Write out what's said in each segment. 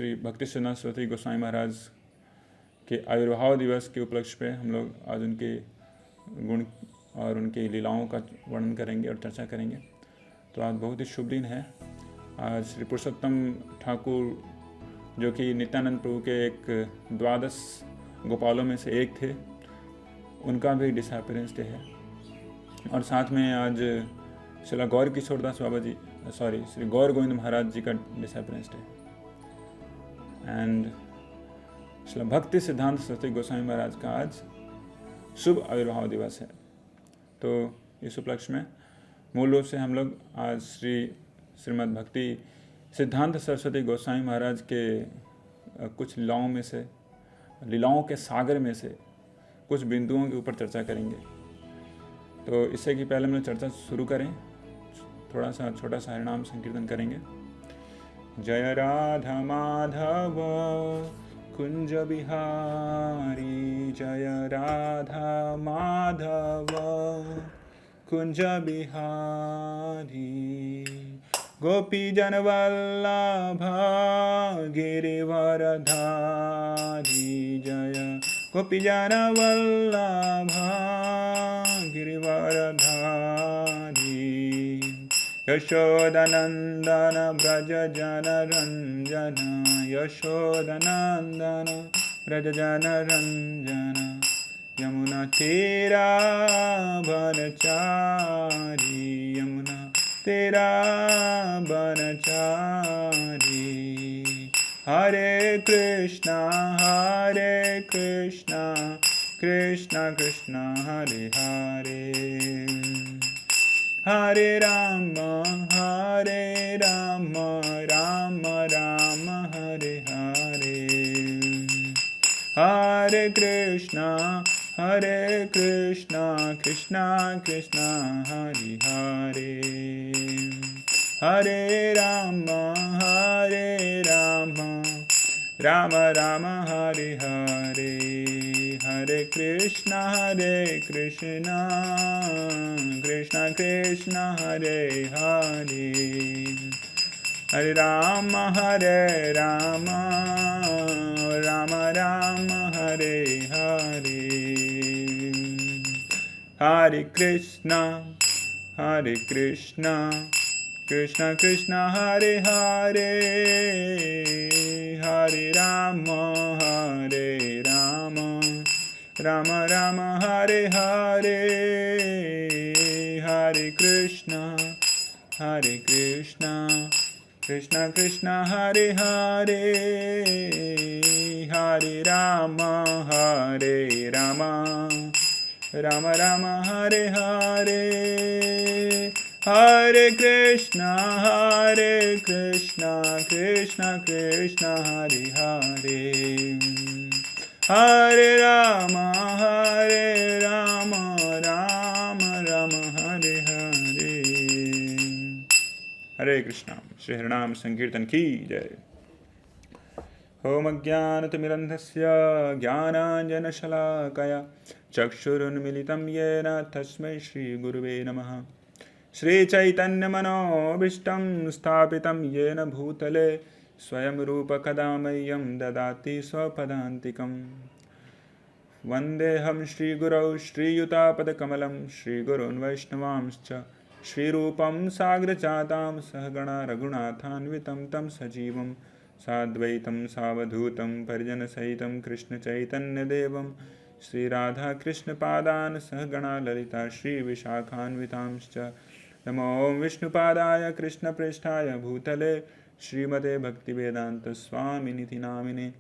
श्री भक्ति सिद्धांत सरस्वती गोस्वामी महाराज के आविर्भाव दिवस के उपलक्ष्य पे हम लोग आज उनके गुण और उनकी लीलाओं का वर्णन करेंगे और चर्चा करेंगे। तो आज बहुत ही शुभ दिन है। आज श्री पुरुषोत्तम ठाकुर जो कि नित्यानंद प्रभु के एक 12 गोपालों में से एक थे, उनका भी डिसअपीयरेंस डे है। और साथ में आज श्री गौर किशोरदास बाबा जी श्री गौर गोविंद महाराज जी का डिसअपीयरेंस डे एंड श्री भक्ति सिद्धांत सरस्वती गोस्वामी महाराज का आज शुभ आविर्भाव दिवस है। तो इस उपलक्ष्य में मूल रूप से हम लोग आज श्रीमद् भक्ति सिद्धांत सरस्वती गोस्वामी महाराज के कुछ लीलाओं के सागर में से कुछ बिंदुओं के ऊपर चर्चा करेंगे। तो इससे कि पहले हम लोग चर्चा शुरू करें, थोड़ा सा छोटा सा हरिनाम संकीर्तन करेंगे। जय राधा माधव कुंज बिहारी, जय राधा माधव कुंज बिहारी, गोपी जन वल्लभ गिरिवरधारी, जय गोपी जन वल्लभ गिरिवरधारी, यशोदनंदन ब्रज जन रंजन, यशोदनंदन ब्रज जन रंजन, यमुना तेरा बनचारी, यमुना तेरा बनचारी। हरे कृष्णा कृष्णा कृष्णा हरे हरे, हरे राम राम राम हरे हरे, हरे कृष्णा कृष्णा कृष्णा हरे हरे, हरे राम राम राम हरे हरे, हरे कृष्णा कृष्णा कृष्णा हरे हरे, हरे राम राम राम हरे हरे, हरे कृष्णा कृष्णा कृष्णा हरे हरे, हरे राम राम राम हरे हरे, हरे कृष्णा कृष्णा कृष्णा हरे हरे, हरे राम राम हरे हरे, हरे कृष्णा कृष्णा कृष्णा हरे हरे, हरे राम राम हरे हरे। हरे कृष्णा। श्री हरिनाम संकीर्तन की जय। ओम अज्ञानतिमिरन्धस्य ज्ञानाञ्जनशलाकया चक्षुरुन्मिलितं येन तस्मै श्रीगुरुवे नमः। श्रीचैतन्यमनोभीष्टं स्थापितं येन भूतले स्वयं रूपकदा मह्यं ददाति स्वपदान्तिकम्। वन्देऽहं श्रीगुरौ श्रीयुतापदकमलं श्रीगुरून् वैष्णवांश्च श्रीरूपं साग्रजातां सहगणा रघुनाथान्वितं तं सजीवं साद्वैतं सावधूतं परिजनसहितं कृष्णचैतन्यदेवं श्रीराधाकृष्णपादान् सहगणा ललिता श्रीविशाखान्वितांश्च। नमो विष्णुपादाय कृष्णप्रेष्ठाय भूतले श्रीमते भक्तिवेदान्तस्वामिनिति नामिने।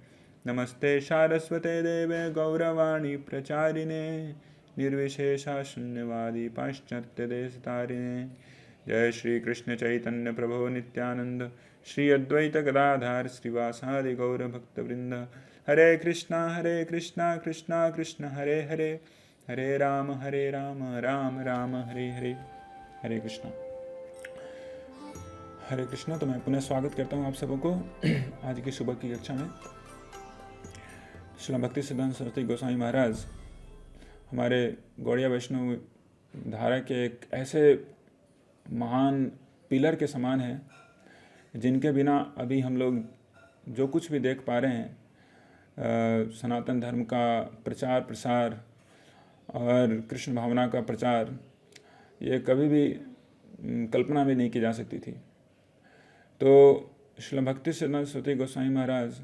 नमस्ते सारस्वते देवे गौरवाणी प्रचारिणे निर्विशेषा शून्यवादी पाश्चात्यदेशतारिणे। जय श्री कृष्ण चैतन्य प्रभो नित्यानंद श्री अद्वैत गदाधार श्रीवासादि गौर भक्तवृंद। हरे कृष्णा कृष्णा कृष्ण हरे हरे, हरे राम राम राम हरे हरे। हरे कृष्णा। हरे कृष्णा। तो मैं पुनः स्वागत करता हूँ आप सबों को आज की सुबह की कक्षा में। श्री भक्ति सिद्धांत सरस्वती गोस्वामी महाराज हमारे गौड़िया वैष्णव धारा के एक ऐसे महान पिलर के समान है जिनके बिना अभी हम लोग जो कुछ भी देख पा रहे हैं, सनातन धर्म का प्रचार प्रसार और कृष्ण भावना का प्रचार, ये कभी भी कल्पना भी नहीं की जा सकती थी। तो श्रील भक्ति सिद्धांत सरस्वती गोस्वामी महाराज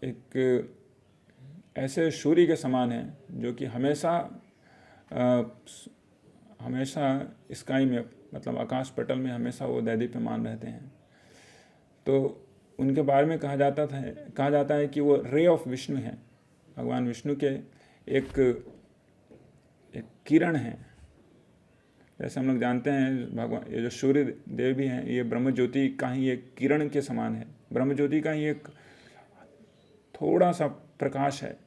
एक ऐसे सूर्य के समान हैं जो कि हमेशा स्काई में, मतलब आकाश पटल में हमेशा वो दैदीप्यमान रहते हैं। तो उनके बारे में कहा जाता है कि वो रे ऑफ विष्णु हैं, भगवान विष्णु के एक किरण हैं। जैसे हम लोग जानते हैं भगवान, ये जो सूर्य देव भी हैं, ये ब्रह्म ज्योति का ही एक किरण के समान है, ब्रह्म ज्योति का ही एक थोड़ा सा प्रकाश है,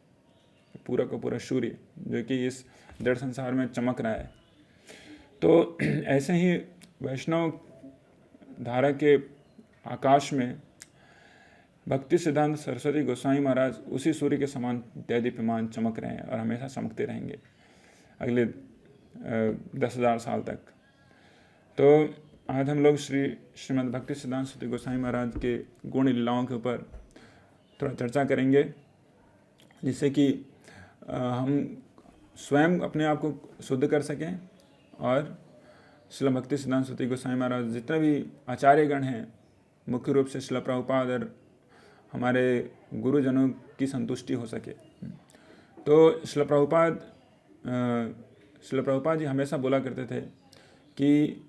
पूरा का पूरा सूर्य जो कि इस जड़ संसार में चमक रहा है। तो ऐसे ही वैष्णव धारा के आकाश में भक्ति सिद्धांत सरस्वती गोस्वामी महाराज उसी सूर्य के समान दैदीप्यमान चमक रहे हैं और हमेशा चमकते रहेंगे अगले 10,000 साल तक। तो आज हम लोग श्रीमद् भक्ति सिद्धांत सरस्वती गोस्वामी महाराज के गुण लीलाओं के ऊपर थोड़ा चर्चा करेंगे, जिससे कि हम स्वयं अपने आप को शुद्ध कर सकें और श्रील भक्ति सिद्धांत सरस्वती गोस्वामी महाराज जितने भी आचार्यगण हैं, मुख्य रूप से श्रील प्रभुपाद और हमारे गुरुजनों की संतुष्टि हो सके। तो श्रील प्रभुपाद जी हमेशा बोला करते थे कि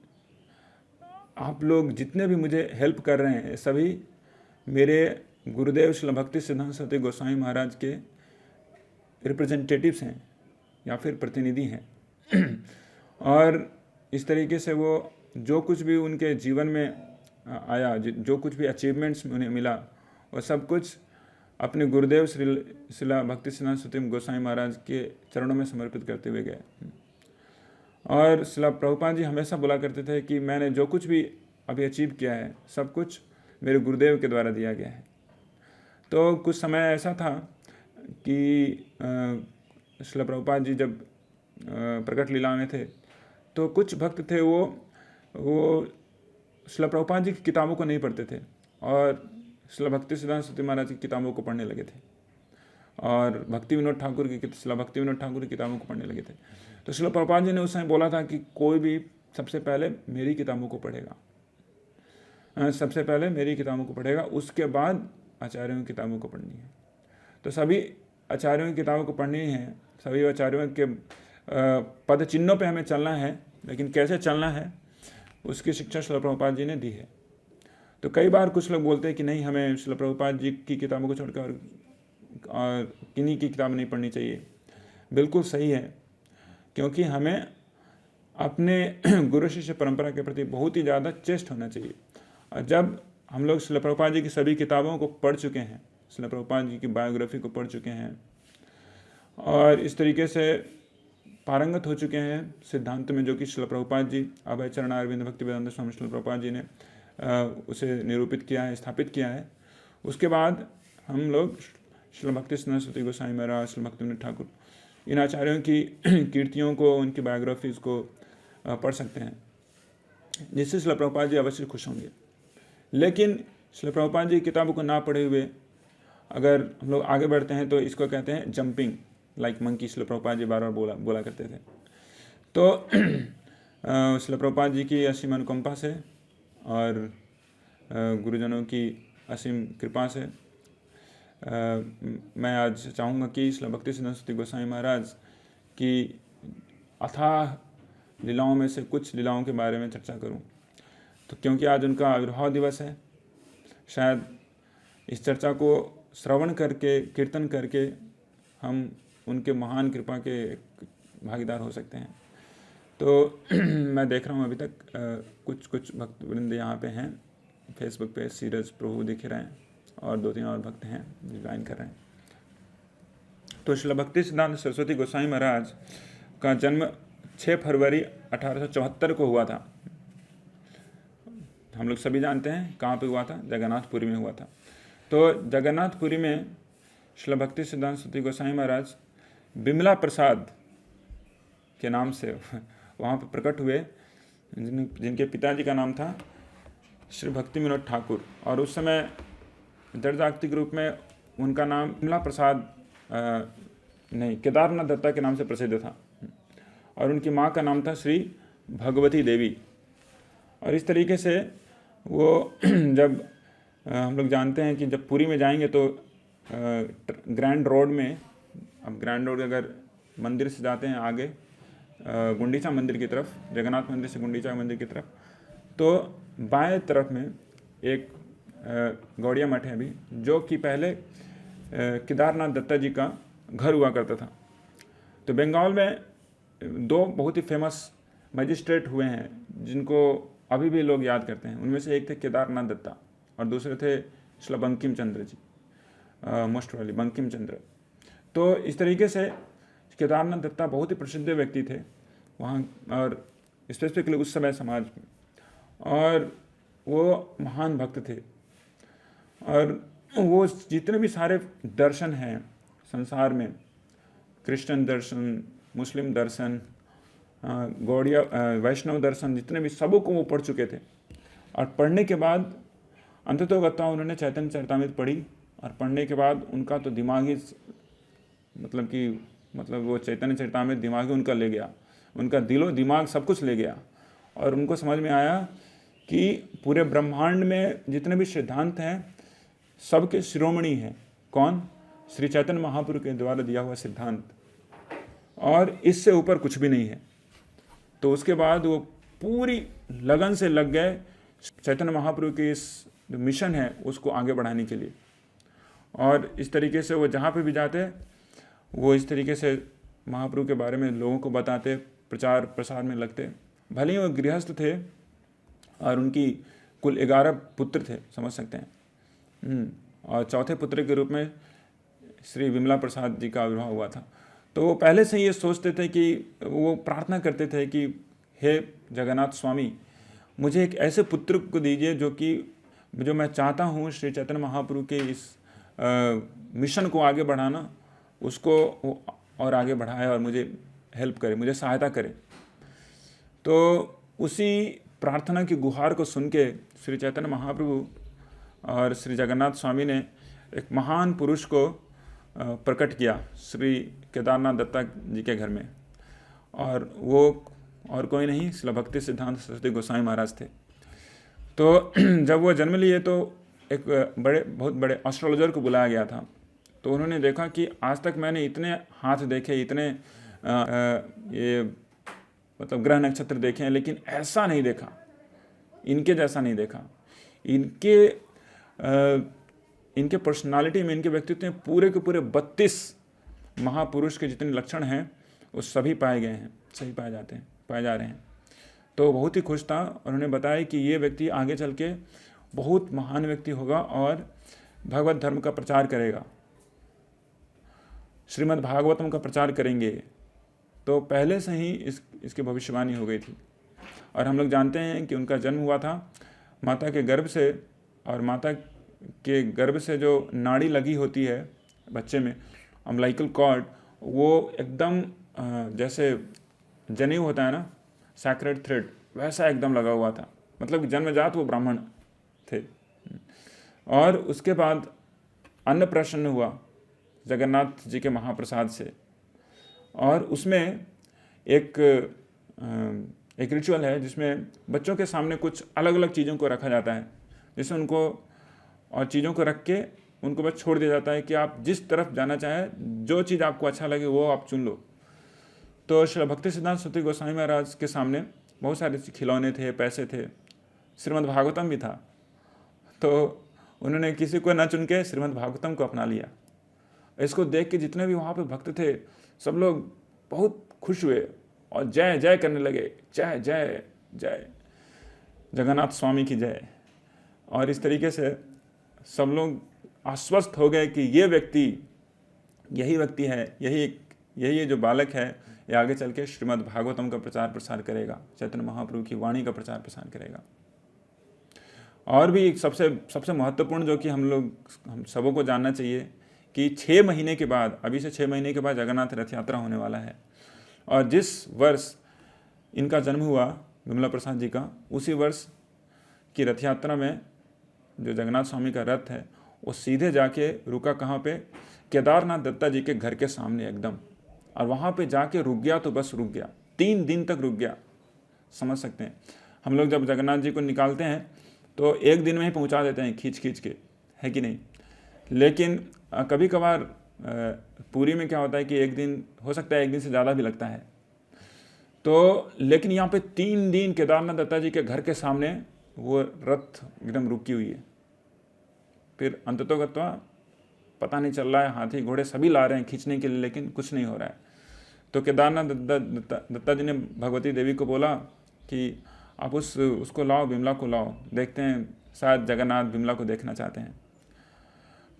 आप लोग जितने भी मुझे हेल्प कर रहे हैं सभी मेरे गुरुदेव श्रील भक्ति सिद्धांत सरस्वती गोस्वामी महाराज के रिप्रेजेंटेटिव्स हैं या फिर प्रतिनिधि हैं। और इस तरीके से वो जो कुछ भी उनके जीवन में आया, जो कुछ भी अचीवमेंट्स उन्हें मिला, वो सब कुछ अपने गुरुदेव श्रील भक्ति सिद्धांत सरस्वती गोस्वामी महाराज के चरणों में समर्पित करते हुए गए। और श्रील प्रभुपाद जी हमेशा बोला करते थे कि मैंने जो कुछ भी अभी अचीव किया है सब कुछ मेरे गुरुदेव के द्वारा दिया गया है। तो कुछ समय ऐसा था कि श्रील प्रभुपाद जी जब प्रकट लीला में थे तो कुछ भक्त थे वो श्रील प्रभुपाद जी की किताबों को नहीं पढ़ते थे और श्रील भक्ति सिद्धांत सरस्वती महाराज की किताबों को पढ़ने लगे थे और श्रील भक्ति विनोद ठाकुर की किताबों को पढ़ने लगे थे। तो श्रील प्रभुपाद जी ने उस समय बोला था कि कोई भी सबसे पहले मेरी किताबों को पढ़ेगा, उसके बाद आचार्यों की किताबों को पढ़नी है। तो सभी आचार्यों की किताबों को पढ़नी है, सभी आचार्यों के पद चिन्हों पे हमें चलना है, लेकिन कैसे चलना है उसकी शिक्षा श्रील प्रभुपाद जी ने दी है। तो कई बार कुछ लोग बोलते हैं कि नहीं, हमें श्रील प्रभुपाद जी की किताबों को छोड़कर और किन्हीं की किताब नहीं पढ़नी चाहिए। बिल्कुल सही है, क्योंकि हमें अपने गुरु शिष्य परंपरा के प्रति बहुत ही ज़्यादा चेष्ट होना चाहिए। और जब हम लोग श्रील प्रभुपाद जी की सभी किताबों को पढ़ चुके हैं, श्रील प्रभुपाद जी की बायोग्राफी को पढ़ चुके हैं और इस तरीके से पारंगत हो चुके हैं सिद्धांत में, जो कि श्रील प्रभुपाद जी अभय चरण अरविंद भक्ति वेदांत स्वामी श्रील प्रभुपाद जी ने उसे निरूपित किया है, स्थापित किया है। उसके बाद हम लोग श्रील भक्ति सिद्धांत सरस्वती गोस्वामी महाराज, श्रील भक्ति विनोद ठाकुर, इन आचार्यों की कीर्तियों को, उनकी बायोग्राफीज़ को पढ़ सकते हैं, जिससे श्रील प्रभुपाद जी अवश्य खुश होंगे। लेकिन श्रील प्रभुपाद जी की किताबों को ना पढ़े हुए अगर हम लोग आगे बढ़ते हैं तो इसको कहते हैं jumping like monkey. Shrila Prabhupada ji बार बार बोला करते थे। तो श्रील प्रभुपाद जी की असीम अनुकंपा से और गुरुजनों की असीम कृपा से मैं आज चाहूँगा कि श्रील भक्ति सिद्धांत सरस्वती गोस्वामी महाराज की अथाह लीलाओं में से कुछ लीलाओं के बारे में चर्चा करूं। तो क्योंकि आज उनका आविर्भाव दिवस है, शायद इस चर्चा को श्रवण करके, कीर्तन करके हम उनके महान कृपा के भागीदार हो सकते हैं। तो मैं देख रहा हूँ अभी तक कुछ भक्त वृंद यहाँ पे हैं, फेसबुक पे सीरज प्रभु दिख रहे हैं और 2-3 और भक्त हैं जो ज्वाइन कर रहे हैं। तो श्रील भक्ति सिद्धांत सरस्वती गोस्वामी महाराज का जन्म 6 फरवरी 1874 को हुआ था। हम लोग सभी जानते हैं कहाँ पे हुआ था, जगन्नाथपुरी में हुआ था। तो जगन्नाथपुरी में श्रील भक्ति सिद्धांत सरस्वती गोस्वामी महाराज बिमला प्रसाद के नाम से वहाँ पर प्रकट हुए, जिनके पिताजी का नाम था श्री भक्ति विनोद ठाकुर। और उस समय जड़ जागतिक के रूप में उनका नाम विमला प्रसाद नहीं, केदारनाथ दत्ता के नाम से प्रसिद्ध था, और उनकी माँ का नाम था श्री भगवती देवी। और इस तरीके से वो जब हम लोग जानते हैं कि जब पुरी में जाएंगे तो ग्रैंड रोड में, अब ग्रैंड रोड अगर मंदिर से जाते हैं आगे गुंडीचा मंदिर की तरफ, जगन्नाथ मंदिर से गुंडीचा मंदिर की तरफ, तो बाएं तरफ में एक गौड़िया मठ है अभी, जो कि पहले केदारनाथ दत्ता जी का घर हुआ करता था। तो बंगाल में दो बहुत ही फेमस मजिस्ट्रेट हुए हैं जिनको अभी भी लोग याद करते हैं। उनमें से एक थे केदारनाथ दत्ता और दूसरे थे श्री बंकिम चंद्र जी, मोस्ट वाली बंकिम चंद्र। तो इस तरीके से केदारनाथ दत्ता बहुत ही प्रसिद्ध व्यक्ति थे वहाँ, और स्पेसिफिकली उस समय समाज में, और वो महान भक्त थे। और वो जितने भी सारे दर्शन हैं संसार में, क्रिश्चियन दर्शन, मुस्लिम दर्शन, गौड़िया वैष्णव दर्शन, जितने भी सबों को वो पढ़ चुके थे। और पढ़ने के बाद अंततोगत्वा उन्होंने चैतन्य चरितामृत पढ़ी, और पढ़ने के बाद उनका तो दिमाग ही मतलब वो चैतन्य चरितामृत दिमाग ही उनका ले गया, उनका दिलो दिमाग सब कुछ ले गया। और उनको समझ में आया कि पूरे ब्रह्मांड में जितने भी सिद्धांत हैं सबके शिरोमणि हैं कौन? श्री चैतन्य महाप्रभु के द्वारा दिया हुआ सिद्धांत, और इससे ऊपर कुछ भी नहीं है। तो उसके बाद वो पूरी लगन से लग गए चैतन्य महाप्रभु के इस जो मिशन है उसको आगे बढ़ाने के लिए। और इस तरीके से वो जहाँ पे भी जाते वो इस तरीके से महाप्रभु के बारे में लोगों को बताते, प्रचार प्रसार में लगते। भले ही वो गृहस्थ थे और उनकी कुल 11 पुत्र थे, समझ सकते हैं, और चौथे पुत्र के रूप में श्री विमला प्रसाद जी का आविर्भाव हुआ था। तो वो पहले से ये सोचते थे कि वो प्रार्थना करते थे कि हे जगन्नाथ स्वामी, मुझे एक ऐसे पुत्र को दीजिए जो मैं चाहता हूँ श्री चैतन्य महाप्रभु के इस मिशन को आगे बढ़ाना, उसको और आगे बढ़ाए और मुझे हेल्प करे, मुझे सहायता करे। तो उसी प्रार्थना की गुहार को सुन के श्री चैतन्य महाप्रभु और श्री जगन्नाथ स्वामी ने एक महान पुरुष को प्रकट किया श्री केदारनाथ दत्ता जी के घर में, और वो और कोई नहीं श्री भक्ति सिद्धांत सरस्वती गोसाई महाराज थे। तो जब वो जन्म लिए तो एक बहुत बड़े एस्ट्रोलॉजर को बुलाया गया था। तो उन्होंने देखा कि आज तक मैंने इतने हाथ देखे, इतने ये मतलब ग्रह नक्षत्र देखे हैं, लेकिन ऐसा नहीं देखा, इनके जैसा नहीं देखा। इनके पर्सनालिटी में, इनके व्यक्तित्व में पूरे के पूरे 32 महापुरुष के जितने लक्षण हैं वो सभी पाए गए हैं, सही पाए जा रहे हैं। तो बहुत ही खुश था, और उन्होंने बताया कि ये व्यक्ति आगे चल के बहुत महान व्यक्ति होगा और भगवत धर्म का प्रचार करेगा, श्रीमद् भागवतम का प्रचार करेंगे। तो पहले से ही इसकी भविष्यवाणी हो गई थी। और हम लोग जानते हैं कि उनका जन्म हुआ था माता के गर्भ से, और माता के गर्भ से जो नाड़ी लगी होती है बच्चे में, अम्बिलिकल कॉर्ड, वो एकदम जैसे जनेऊ होता है ना, सैक्रेड थ्रेड, वैसा एकदम लगा हुआ था। मतलब जन्मजात वो ब्राह्मण थे। और उसके बाद अन्नप्राशन हुआ जगन्नाथ जी के महाप्रसाद से, और उसमें एक रिचुअल है जिसमें बच्चों के सामने कुछ अलग अलग चीज़ों को रखा जाता है, जिससे उनको और चीज़ों को रख के उनको बस छोड़ दिया जाता है कि आप जिस तरफ जाना चाहें, जो चीज़ आपको अच्छा लगे वो आप चुन लो। तो श्री भक्ति सिद्धांत सरस्वती गोसाई महाराज के सामने बहुत सारे खिलौने थे, पैसे थे, श्रीमद् भागवतम भी था। तो उन्होंने किसी को न चुन के श्रीमद् भागवतम को अपना लिया। इसको देख के जितने भी वहाँ पे भक्त थे सब लोग बहुत खुश हुए और जय जय करने लगे, जय जय जय जगन्नाथ स्वामी की जय। और इस तरीके से सब लोग आश्वस्त हो गए कि ये व्यक्ति यही व्यक्ति है, यही जो बालक है, ये आगे चल के श्रीमद् भागवतम का प्रचार प्रसार करेगा, चैतन्य महाप्रभु की वाणी का प्रचार प्रसार करेगा। और भी सबसे महत्वपूर्ण जो कि हम सबों को जानना चाहिए कि 6 महीने के बाद, अभी से 6 महीने के बाद जगन्नाथ रथ यात्रा होने वाला है। और जिस वर्ष इनका जन्म हुआ विमला प्रसाद जी का, उसी वर्ष की रथ यात्रा में जो जगन्नाथ स्वामी का रथ है वो सीधे जाके रुका कहाँ पे, केदारनाथ दत्ता जी के घर के सामने एकदम, और वहाँ पे जाके रुक गया तो बस रुक गया, 3 दिन तक रुक गया। समझ सकते हैं, हम लोग जब जगन्नाथ जी को निकालते हैं तो एक दिन में ही पहुँचा देते हैं खींच खींच के, है कि नहीं। लेकिन कभी कभार पुरी में क्या होता है कि एक दिन हो सकता है, एक दिन से ज़्यादा भी लगता है। तो लेकिन यहाँ पे 3 दिन केदारनाथ दत्ता जी के घर के सामने वो रथ एकदम रुकी हुई है। फिर अंततोगत्वा पता नहीं चल रहा है, हाथी घोड़े सभी ला रहे हैं खींचने के लिए, लेकिन कुछ नहीं हो रहा है। तो केदारनाथ दत्ता जी ने भगवती देवी को बोला कि आप उसको लाओ, बिमला को लाओ, देखते हैं, शायद जगन्नाथ बिमला को देखना चाहते हैं।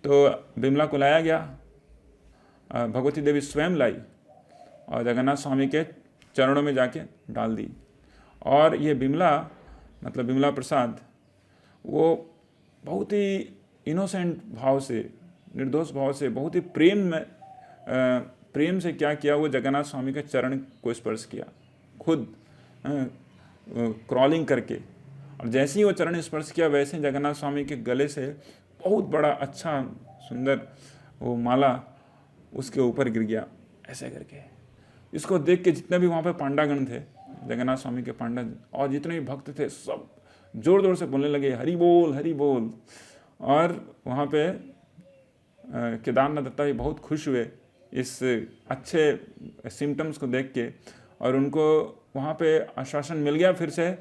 तो बिमला को लाया गया, भगवती देवी स्वयं लाई और जगन्नाथ स्वामी के चरणों में जाके डाल दी। और ये बिमला, मतलब बिमला प्रसाद, वो बहुत ही इनोसेंट भाव से, निर्दोष भाव से, बहुत ही प्रेम से क्या किया, वो जगन्नाथ स्वामी के चरण को स्पर्श किया, खुद क्रॉलिंग करके। और जैसे ही वो चरण स्पर्श किया, वैसे ही जगन्नाथ स्वामी के गले से बहुत बड़ा अच्छा सुंदर वो माला उसके ऊपर गिर गया, ऐसे करके। इसको देख के जितने भी वहाँ पे पांडागण थे, जगन्नाथ स्वामी के पांडा और जितने भी भक्त थे, सब जोर जोर से बोलने लगे, हरि बोल हरि बोल। और वहाँ पे केदारनाथ दत्ता जी बहुत खुश हुए इस अच्छे सिम्टम्स को देख के, और उनको वहाँ पे आश्वासन मिल गया फिर से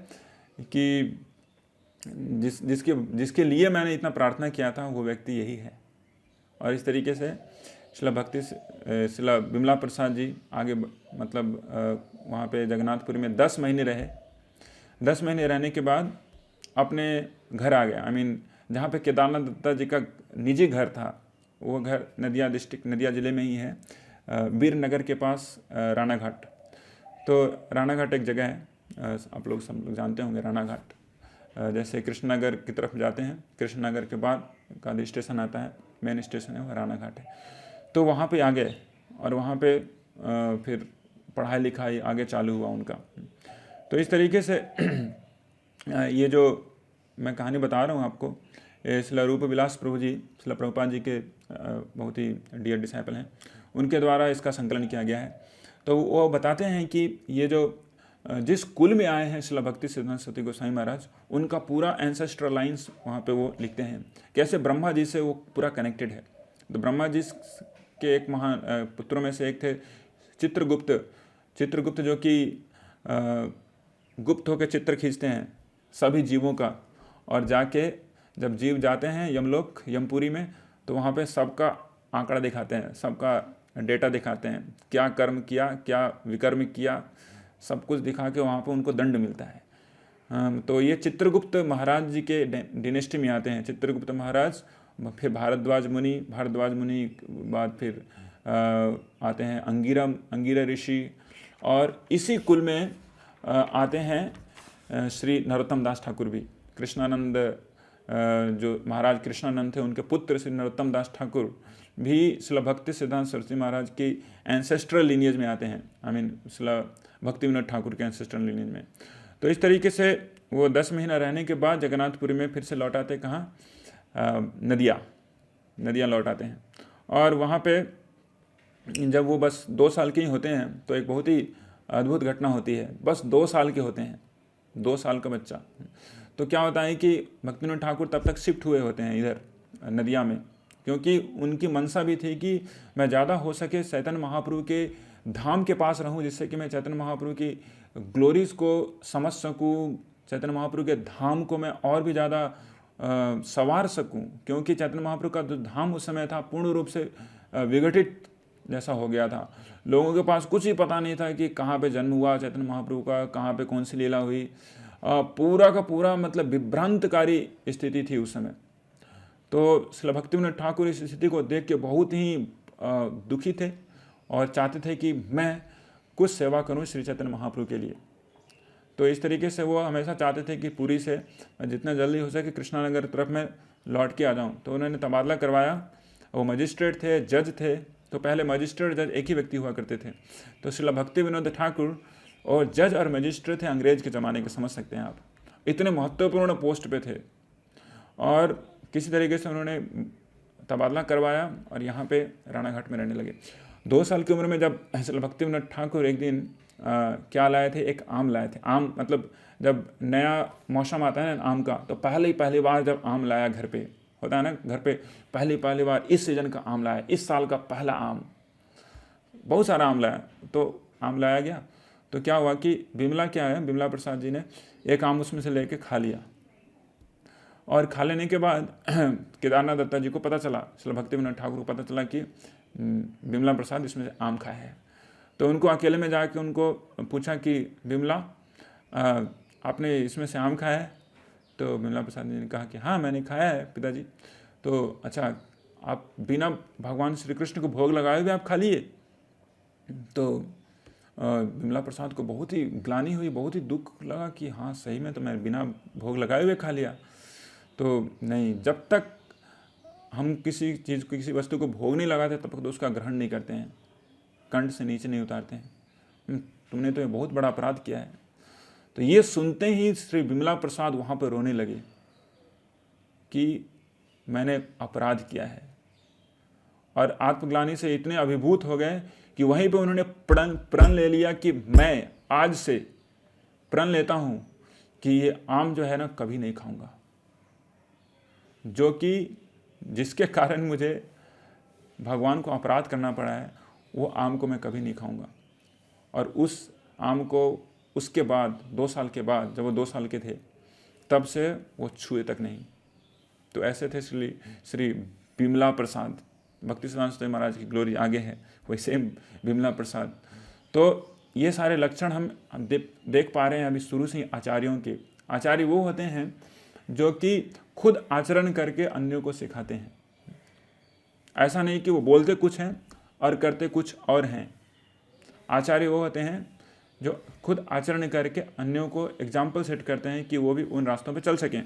कि जिसके लिए मैंने इतना प्रार्थना किया था वो व्यक्ति यही है। और इस तरीके से शिला बिमला प्रसाद जी आगे मतलब वहाँ पे जगन्नाथपुरी में 10 महीने रहे। 10 महीने रहने के बाद अपने घर आ गया। जहाँ पे केदारनाथ दत्ता जी का निजी घर था, वो घर नदिया डिस्ट्रिक्ट, नदिया ज़िले में ही है, वीरनगर के पास राणा घाट। तो राणा घाट एक जगह है, आप लोग सब लोग जानते होंगे राणा घाट। जैसे कृष्णनगर की तरफ जाते हैं, कृष्णनगर के बाद का स्टेशन आता है, मेन स्टेशन है वो राणा घाट है। तो वहाँ पे आ गए और वहाँ पे फिर पढ़ाई लिखाई आगे चालू हुआ उनका। तो इस तरीके से ये जो मैं कहानी बता रहा हूँ आपको, शिला रूप विलास प्रभु जी, शिला प्रभुपाद जी के बहुत ही डियर डिसाइपल हैं, उनके द्वारा इसका संकलन किया गया है। तो वो बताते हैं कि ये जो जिस कुल में आए हैं शिला भक्ति सिद्धांत सरस्वती गोसाई महाराज, उनका पूरा एंसेस्ट्रल लाइन्स वहाँ पे वो लिखते हैं, कैसे ब्रह्मा जी से वो पूरा कनेक्टेड है। तो ब्रह्मा जी के एक महान पुत्रों में से एक थे चित्रगुप्त, जो कि गुप्त होकर चित्र खींचते हैं सभी जीवों का, और जाके जब जीव जाते हैं यमलोक, यमपुरी में, तो वहाँ पे सबका आंकड़ा दिखाते हैं, सबका डेटा दिखाते हैं, क्या कर्म किया, क्या विकर्म किया, सब कुछ दिखा के वहाँ पे उनको दंड मिलता है। तो ये चित्रगुप्त महाराज जी के डिनेस्टी में आते हैं। चित्रगुप्त महाराज, फिर भारद्वाज मुनि बाद फिर आते हैं अंगिरा ऋषि, और इसी कुल में आते हैं श्री नरोत्तम दास ठाकुर भी। कृष्णानंद, जो महाराज कृष्णानंद थे, उनके पुत्र श्री नरोत्तम दास ठाकुर भी शिला भक्ति सिद्धांत सरस्वती महाराज की एंसेस्ट्रल लीनियज में आते हैं, शिला भक्ति विनोद ठाकुर के एंसेस्ट्रल लीनियज में। तो इस तरीके से वो 10 महीना रहने के बाद जगन्नाथपुरी में फिर से लौट आते, कहाँ, नदिया लौट आते हैं। और वहाँ पे जब वो बस 2 साल के ही होते हैं तो एक बहुत ही अद्भुत घटना होती है। बस 2 साल के होते हैं, 2 साल का बच्चा। तो क्या होता है कि भक्ति विनोद ठाकुर तब तक शिफ्ट हुए होते हैं इधर नदिया में, क्योंकि उनकी मनसा भी थी कि मैं ज़्यादा हो सके चैतन्य महाप्रभु के धाम के पास रहूं, जिससे कि मैं चैतन्य महाप्रभु की ग्लोरीज को समझ सकूं, चैतन्य महाप्रभु के धाम को मैं और भी ज़्यादा संवार सकूं, क्योंकि चैतन्य महाप्रभु का जो धाम उस समय था पूर्ण रूप से विघटित जैसा हो गया था। लोगों के पास कुछ ही पता नहीं था कि कहाँ पे जन्म हुआ चैतन्य महाप्रभु का, कहाँ पे कौन सी लीला हुई, पूरा का पूरा मतलब विभ्रांतकारी स्थिति थी उस समय। तो शिला भक्ति विनोद ठाकुर इस स्थिति को देख के बहुत ही दुखी थे और चाहते थे कि मैं कुछ सेवा करूं श्री चैतन्य महाप्रभु के लिए। तो इस तरीके से वो हमेशा चाहते थे कि पुरी से मैं जितना जल्दी हो सके कृष्णानगर तरफ में लौट के आ जाऊं। तो उन्होंने तबादला करवाया। वो मजिस्ट्रेट थे, जज थे। तो पहले मजिस्ट्रेट जज एक ही व्यक्ति हुआ करते थे। तो शिला भक्ति विनोद ठाकुर और जज और मजिस्ट्रेट थे अंग्रेज के ज़माने के, समझ सकते हैं आप, इतने महत्वपूर्ण पोस्ट पे थे। और किसी तरीके से उन्होंने तबादला करवाया और यहाँ पे राणाघाट में रहने लगे। 2 साल की उम्र में जब श्रील भक्तिविनोद ठाकुर एक दिन क्या लाए थे, एक आम लाए थे। आम मतलब जब नया मौसम आता है ना आम का, तो पहली बार जब आम लाया घर पे, होता है ना घर पे पहली बार इस सीजन का आम लाया, इस साल का पहला आम, बहुत सारा आम लाया। तो आम लाया गया तो क्या हुआ कि बिमला क्या है, बिमला प्रसाद जी ने एक आम उसमें से लेके खा लिया, और खा लेने के बाद केदारनाथ दत्ता जी को पता चला, श्रील भक्तिविनोद ठाकुर को पता चला कि बिमला प्रसाद इसमें से आम खाया है। तो उनको अकेले में जाके उनको पूछा कि बिमला आपने इसमें से आम खाया है? तो बिमला प्रसाद जी ने कहा कि हाँ मैंने खाया है पिताजी। तो अच्छा, आप बिना भगवान श्री कृष्ण को भोग लगाए हुए आप खा लिए? तो बिमला प्रसाद को बहुत ही ग्लानि हुई, बहुत ही दुख लगा कि हाँ सही में तो मैं बिना भोग लगाए हुए खा लिया। तो नहीं, जब तक हम किसी चीज़ को, किसी वस्तु को भोग नहीं लगाते तब तक तो उसका ग्रहण नहीं करते हैं, कंठ से नीचे नहीं उतारते हैं। तुमने तो ये बहुत बड़ा अपराध किया है। तो ये सुनते ही श्री बिमला प्रसाद वहाँ पर रोने लगे कि मैंने अपराध किया है, और आत्मग्लानि से इतने अभिभूत हो गए कि वहीं पे उन्होंने प्रण ले लिया कि मैं आज से प्रण लेता हूँ कि ये आम जो है ना कभी नहीं खाऊंगा, जो कि जिसके कारण मुझे भगवान को अपराध करना पड़ा है, वो आम को मैं कभी नहीं खाऊंगा। और उस आम को उसके बाद 2 साल के बाद, जब वो 2 साल के थे, तब से वो छुए तक नहीं। तो ऐसे थे श्री बिमला प्रसाद। भक्ति सिद्धांत सरस्वती महाराज की ग्लोरी आगे है, वैसे बिमला प्रसाद। तो ये सारे लक्षण हम देख पा रहे हैं अभी शुरू से ही आचार्यों के। आचार्य वो होते हैं जो कि खुद आचरण करके अन्यों को सिखाते हैं। ऐसा नहीं कि वो बोलते कुछ हैं और करते कुछ और हैं। आचार्य वो होते हैं जो खुद आचरण करके अन्यों को एग्जाम्पल सेट करते हैं कि वो भी उन रास्तों पे चल सकें।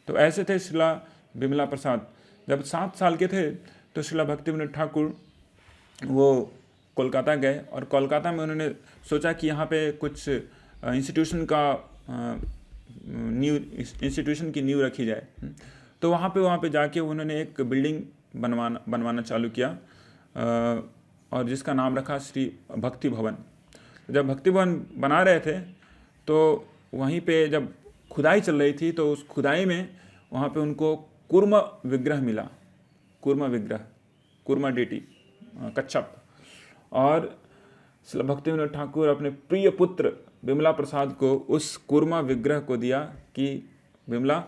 तो ऐसे थे श्रीला बिमला प्रसाद। जब 7 साल के थे तो श्रीला भक्तिविनोद ठाकुर वो कोलकाता गए, और कोलकाता में उन्होंने सोचा कि यहाँ पे कुछ इंस्टीट्यूशन की नींव रखी जाए। तो वहाँ पे जाके उन्होंने एक बिल्डिंग बनवाना चालू किया, और जिसका नाम रखा श्री भक्ति भवन। जब भक्ति भवन बना रहे थे तो वहीं पे जब खुदाई चल रही थी, तो उस खुदाई में वहाँ पे उनको कूर्म विग्रह मिला, कूर्मा डेटी, कच्छप। और श्री भक्तिविनोद ठाकुर अपने प्रिय पुत्र बिमला प्रसाद को उस कूर्मा विग्रह को दिया कि बिमला,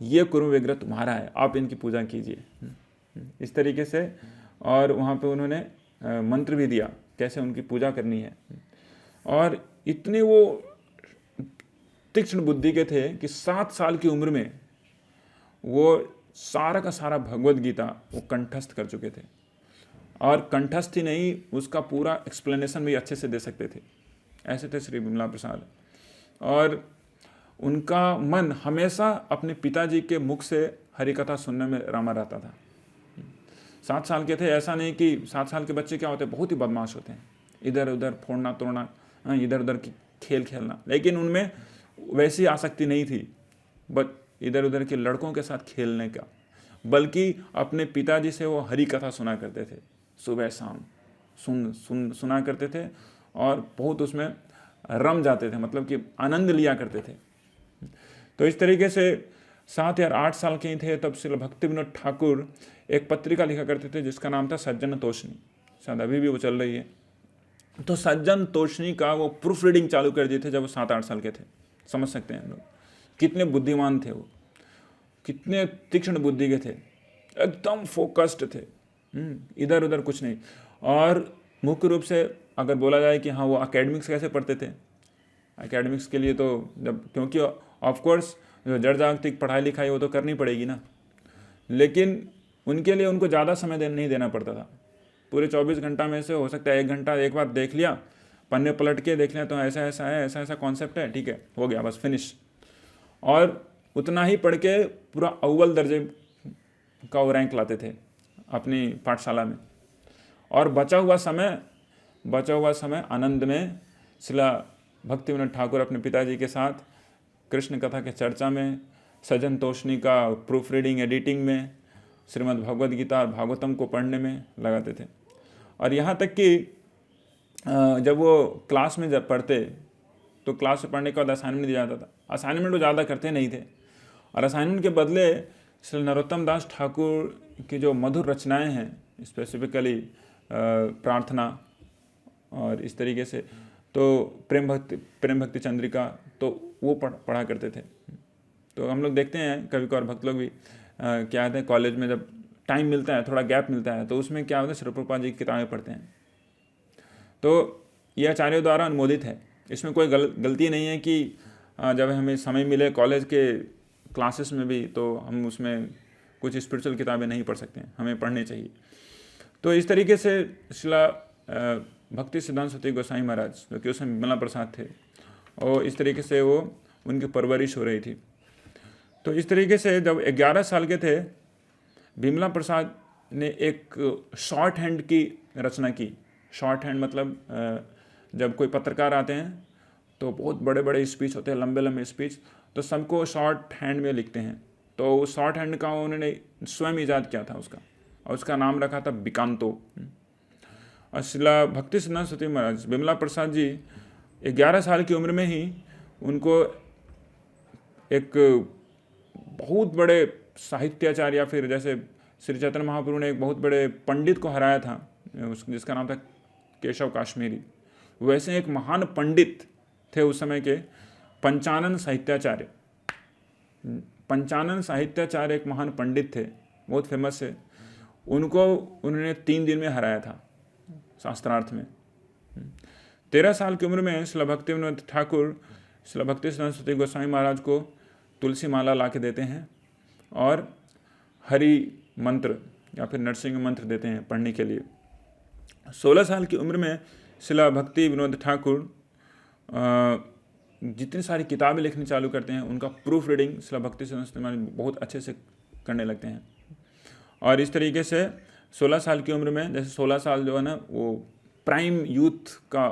ये कूर्म विग्रह तुम्हारा है, आप इनकी पूजा कीजिए, इस तरीके से। और वहाँ पे उन्होंने मंत्र भी दिया कैसे उनकी पूजा करनी है। और इतने वो तीक्ष्ण बुद्धि के थे कि 7 साल की उम्र में वो सारा का सारा भगवद गीता वो कंठस्थ कर चुके थे, और कंठस्थ ही नहीं, उसका पूरा एक्सप्लेनेशन भी अच्छे से दे सकते थे। ऐसे थे श्री बिमला प्रसाद। और उनका मन हमेशा अपने पिताजी के मुख से हरि कथा सुनने में रमा रहता था। 7 साल के थे, ऐसा नहीं कि 7 साल के बच्चे क्या होते हैं, बहुत ही बदमाश होते हैं, इधर उधर फोड़ना तोड़ना, इधर उधर की खेल खेलना, लेकिन उनमें वैसी आसक्ति नहीं थी बट इधर उधर के लड़कों के साथ खेलने का, बल्कि अपने पिताजी से वो हरि कथा सुना करते थे, सुबह शाम सुना करते थे, और बहुत उसमें रम जाते थे, मतलब कि आनंद लिया करते थे। तो इस तरीके से 7 या 8 साल के ही थे तब श्री भक्तिविनोद ठाकुर एक पत्रिका लिखा करते थे जिसका नाम था सज्जन तोषणी, शायद अभी भी वो चल रही है। तो सज्जन तोषणी का वो प्रूफ रीडिंग चालू कर दिए थे जब वो 7-8 साल के थे। समझ सकते हैं हम लोग कितने बुद्धिमान थे वो, कितने तीक्ष्ण बुद्धि के थे, एकदम फोकस्ड थे, इधर उधर कुछ नहीं। और मुख्य रूप से अगर बोला जाए कि हाँ वो एकेडमिक्स कैसे पढ़ते थे, एकेडमिक्स के लिए तो जब, क्योंकि ऑफकोर्स जो जड़ जागतिक पढ़ाई लिखाई वो तो करनी पड़ेगी ना, लेकिन उनके लिए उनको ज़्यादा समय नहीं देना पड़ता था। पूरे 24 घंटा में से हो सकता है 1 घंटा एक बार देख लिया, पन्ने पलट के देख लिया, तो ऐसा ऐसा है, ऐसा ऐसा कॉन्सेप्ट है, ठीक है, हो गया, बस फिनिश। और उतना ही पढ़ के पूरा अव्वल दर्जे का वो रैंक लाते थे अपनी पाठशाला में। और बचा हुआ समय आनंद में श्रीला भक्तिविनोद ठाकुर अपने पिताजी के साथ कृष्ण कथा के चर्चा में, सज्जन तोषणी का प्रूफ रीडिंग एडिटिंग में, श्रीमद् भगवद गीता और भागवतम को पढ़ने में लगाते थे। और यहाँ तक कि जब वो क्लास में जब पढ़ते तो क्लास में पढ़ने के बाद असाइनमेंट दिया जाता था। असाइनमेंट वो ज़्यादा करते नहीं थे और असाइनमेंट के बदले श्री नरोत्तम दास ठाकुर की जो मधुर रचनाएं हैं, स्पेसिफिकली प्रार्थना और इस तरीके से, तो प्रेम भक्ति चंद्रिका, तो वो पढ़ा करते थे। तो हम लोग देखते हैं कभी कभार भक्त लोग भी क्या होते हैं, कॉलेज में जब टाइम मिलता है, थोड़ा गैप मिलता है, तो उसमें क्या होता है, श्री प्रभुपाद जी की किताबें पढ़ते हैं। तो ये आचार्यों द्वारा अनुमोदित है, इसमें कोई गलती नहीं है कि जब हमें समय मिले कॉलेज के क्लासेस में भी, तो हम उसमें कुछ स्पिरिचुअल किताबें नहीं पढ़ सकते हैं, हमें पढ़नी चाहिए। तो इस तरीके से शिला भक्ति सिद्धांत सरस्वती गोसाई महाराज, जो कि उसमें विमला प्रसाद थे, और इस तरीके से वो उनकी परवरिश हो रही थी। तो इस तरीके से जब 11 साल के थे, विमला प्रसाद ने एक शॉर्ट हैंड की रचना की। शॉर्ट हैंड मतलब जब कोई पत्रकार आते हैं तो बहुत बड़े बड़े स्पीच होते हैं, लंबे लंबे स्पीच, तो सबको शॉर्ट हैंड में लिखते हैं। तो उस शॉर्ट हैंड का उन्होंने स्वयं ईजाद किया था उसका, और उसका नाम रखा था बिकांतो। और शिला भक्ति सिद्धांत सरस्वती महाराज, विमला प्रसाद जी 11 साल की उम्र में ही उनको एक बहुत बड़े साहित्याचार्य, या फिर जैसे श्री चैतन्य महाप्रभु ने एक बहुत बड़े पंडित को हराया था जिसका नाम था केशव काश्मीरी, वैसे एक महान पंडित थे उस समय के पंचानन साहित्याचार्य। पंचानन साहित्याचार्य एक महान पंडित थे, बहुत फेमस है। उनको उन्होंने 3 दिन में हराया था शास्त्रार्थ में। 13 साल की उम्र में शिला भक्ति विनोद ठाकुर शिला भक्ति सिद्धांत सरस्वती गोस्वामी महाराज को तुलसी माला ला के देते हैं और हरि मंत्र या फिर नरसिंह मंत्र देते हैं पढ़ने के लिए। 16 साल की उम्र में शिला भक्ति विनोद ठाकुर जितनी सारी किताबें लिखनी चालू करते हैं, उनका प्रूफ रीडिंग शिला भक्ति सिद्धांत सरस्वती महाराज बहुत अच्छे से करने लगते हैं। और इस तरीके से 16 साल की उम्र में, जैसे 16 साल जो है ना, वो प्राइम यूथ का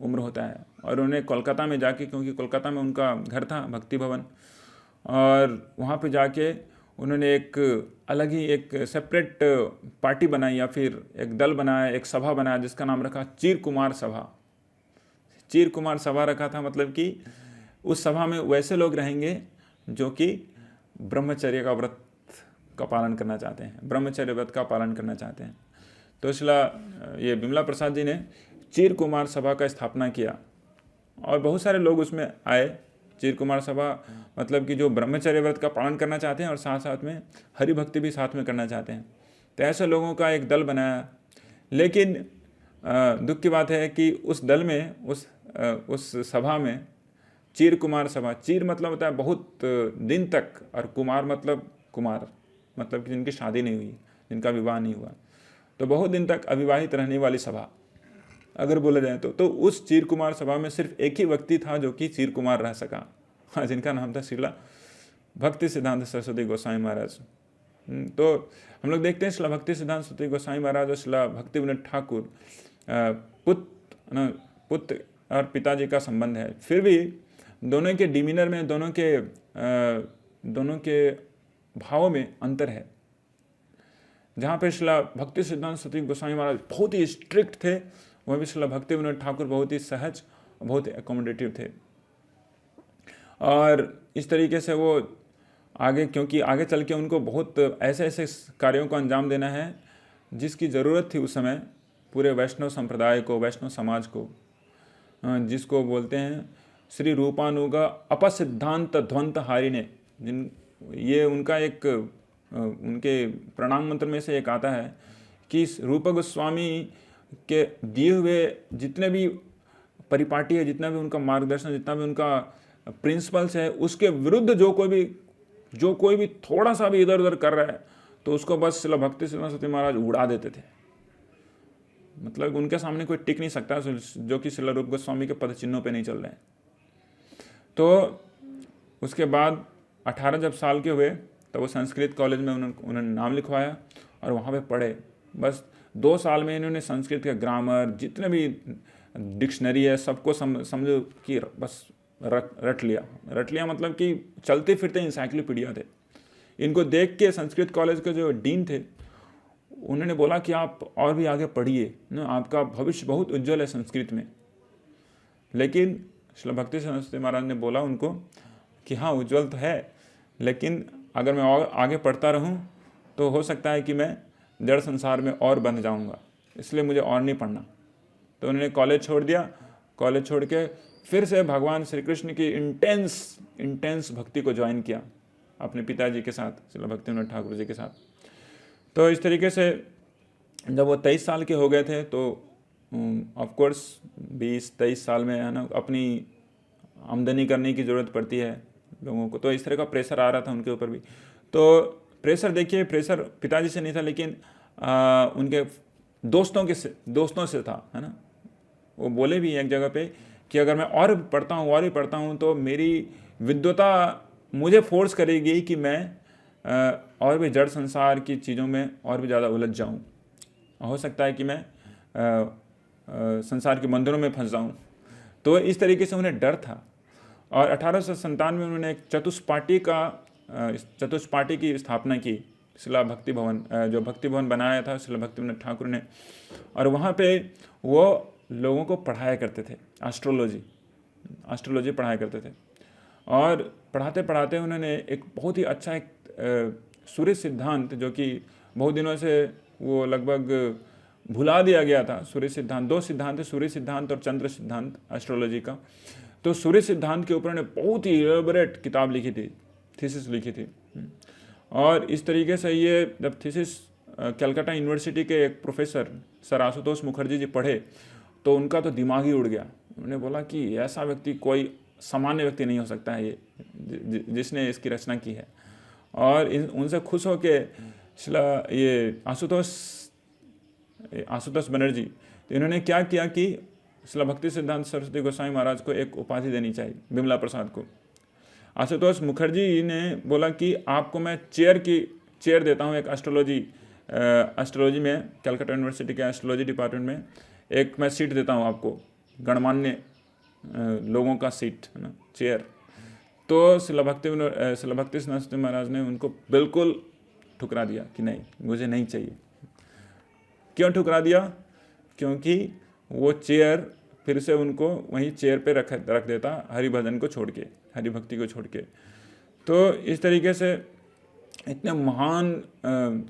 उम्र होता है, और उन्हें कोलकाता में जाके, क्योंकि कोलकाता में उनका घर था भक्ति भवन, और वहाँ पे जाके उन्होंने एक अलग ही एक सेपरेट पार्टी बनाई या फिर एक दल बनाया, एक सभा बनाया जिसका नाम रखा चीर कुमार सभा। चीर कुमार सभा रखा था, मतलब कि उस सभा में वैसे लोग रहेंगे जो कि ब्रह्मचर्य का व्रत का पालन करना चाहते हैं, ब्रह्मचर्य व्रत का पालन करना चाहते हैं। तो ये विमला प्रसाद जी ने चीर कुमार सभा का स्थापना किया और बहुत सारे लोग उसमें आए। चीर कुमार सभा मतलब कि जो ब्रह्मचर्य व्रत का पालन करना चाहते हैं और साथ साथ में हरि भक्ति भी साथ में करना चाहते हैं। तो ऐसे लोगों का एक दल बनाया। लेकिन दुख की बात है कि उस दल में, उस सभा में, चीर कुमार सभा, चीर मतलब होता है बहुत दिन तक, और कुमार मतलब कि जिनकी शादी नहीं हुई, जिनका विवाह नहीं हुआ, तो बहुत दिन तक अविवाहित रहने वाली सभा अगर बोला जाए तो उस चीर कुमार सभा में सिर्फ एक ही व्यक्ति था जो कि चीर कुमार रह सका, हाँ, जिनका नाम था शिला भक्ति सिद्धांत सरस्वती गोस्वामी महाराज। तो हम लोग देखते हैं शिला भक्ति सिद्धांत सरस्वती गोस्वामी महाराज और शिला भक्ति विनोद ठाकुर पुत्र और पिताजी का संबंध है। फिर भी दोनों के डिमीनर में, दोनों के भावों में अंतर है। जहाँ पे शिला भक्ति सिद्धांत सरस्वती गोस्वामी महाराज बहुत ही स्ट्रिक्ट थे, वह भी शिला भक्ति विनोद ठाकुर बहुत ही सहज, बहुत ही एकोमोडेटिव थे। और इस तरीके से वो आगे, क्योंकि आगे चल के उनको बहुत ऐसे ऐसे कार्यों को अंजाम देना है जिसकी ज़रूरत थी उस समय पूरे वैष्णव संप्रदाय को, वैष्णव समाज को, जिसको बोलते हैं श्री रूपानुगा अपसिद्धांत ध्वंत हारिणे। ये उनका एक, उनके प्रणाम मंत्र में से एक आता है कि रूप गोस्वामी के दिए हुए जितने भी परिपाटी है, जितना भी उनका मार्गदर्शन, जितना भी उनका प्रिंसिपल्स है, उसके विरुद्ध जो कोई भी थोड़ा सा भी इधर उधर कर रहा है तो उसको बस शिला भक्ति सिद्धांत सरस्वती महाराज उड़ा देते थे। मतलब उनके सामने कोई टिक नहीं सकता जो कि शिला रूप गोस्वामी के पद चिन्हों पे नहीं चल रहे हैं। तो उसके बाद 18 जब साल के हुए तब वो संस्कृत कॉलेज में उन्होंने नाम लिखवाया और वहाँ पे पढ़े। बस 2 साल में इन्होंने संस्कृत का ग्रामर, जितने भी डिक्शनरी है, सबको समझो कि बस रट लिया मतलब कि चलते फिरते इंसाइक्लोपीडिया थे। इनको देख के संस्कृत कॉलेज के जो डीन थे उन्होंने बोला कि आप और भी आगे पढ़िए ना, आपका भविष्य बहुत उज्जवल है संस्कृत में। लेकिन श्रील भक्ति सरस्वती महाराज ने बोला उनको कि हाँ उज्जवल तो है, लेकिन अगर मैं और आगे पढ़ता रहूं तो हो सकता है कि मैं जड़ संसार में और बंध जाऊंगा, इसलिए मुझे और नहीं पढ़ना। तो उन्होंने कॉलेज छोड़ दिया। कॉलेज छोड़ के फिर से भगवान श्री कृष्ण की इंटेंस भक्ति को ज्वाइन किया अपने पिताजी के साथ, श्रील भक्तिविनोद ठाकुर जी के साथ। तो इस तरीके से जब वो 23 साल के हो गए थे तो ऑफ कोर्स 20-23 साल में है ना अपनी आमदनी करने की ज़रूरत पड़ती है लोगों को, तो इस तरह का प्रेशर आ रहा था उनके ऊपर भी। तो प्रेशर देखिए, प्रेशर पिताजी से नहीं था लेकिन उनके दोस्तों से था, है ना। वो बोले भी एक जगह पे कि अगर मैं और भी पढ़ता हूँ तो मेरी विद्वता मुझे फोर्स करेगी कि मैं और भी जड़ संसार की चीज़ों में और भी ज़्यादा उलझ जाऊँ। हो सकता है कि मैं संसार के बंधनों में फंस जाऊँ। तो इस तरीके से उन्हें डर था। और 1897 में उन्होंने एक चतुष्पाठी की स्थापना की, शिला भक्ति भवन, जो भक्ति भवन बनाया था शिला भक्तिविनोद ठाकुर ने। और वहाँ पे वो लोगों को पढ़ाया करते थे, एस्ट्रोलॉजी पढ़ाया करते थे। और पढ़ाते पढ़ाते उन्होंने एक बहुत ही अच्छा एक सूर्य सिद्धांत, जो कि बहुत दिनों से वो लगभग भुला दिया गया था। सूर्य सिद्धांत, 2 सिद्धांत है, सूर्य सिद्धांत और चंद्र सिद्धांत एस्ट्रोलॉजी का। तो सूर्य सिद्धांत के ऊपर उन्होंने बहुत ही एलेबोरेट किताब लिखी थी, थीसिस लिखी थी। और इस तरीके से ये जब थीसिस कलकत्ता यूनिवर्सिटी के एक प्रोफेसर सर आशुतोष मुखर्जी जी पढ़े तो उनका तो दिमाग ही उड़ गया। उन्होंने बोला कि ऐसा व्यक्ति कोई सामान्य व्यक्ति नहीं हो सकता है ये जिसने इसकी रचना की है। और उनसे खुश होके ये आशुतोष बनर्जी, तो इन्होंने क्या किया कि शिला भक्ति सिद्धांत सरस्वती गोस्वामी महाराज को एक उपाधि देनी चाहिए, बिमला प्रसाद को। आशुतोष मुखर्जी ने बोला कि आपको मैं चेयर देता हूँ एक एस्ट्रोलॉजी में, कलकत्ता यूनिवर्सिटी के एस्ट्रोलॉजी डिपार्टमेंट में एक मैं सीट देता हूँ आपको, गणमान्य लोगों का सीट, है ना, चेयर। तो शिला भक्ति सरस्वती महाराज ने उनको बिल्कुल ठुकरा दिया कि नहीं, मुझे नहीं चाहिए। क्यों ठुकरा दिया? क्योंकि वो चेयर फिर से उनको वहीं चेयर पे रख देता, हरिभजन को छोड़ के, हरिभक्ति को छोड़ के। तो इस तरीके से इतने महान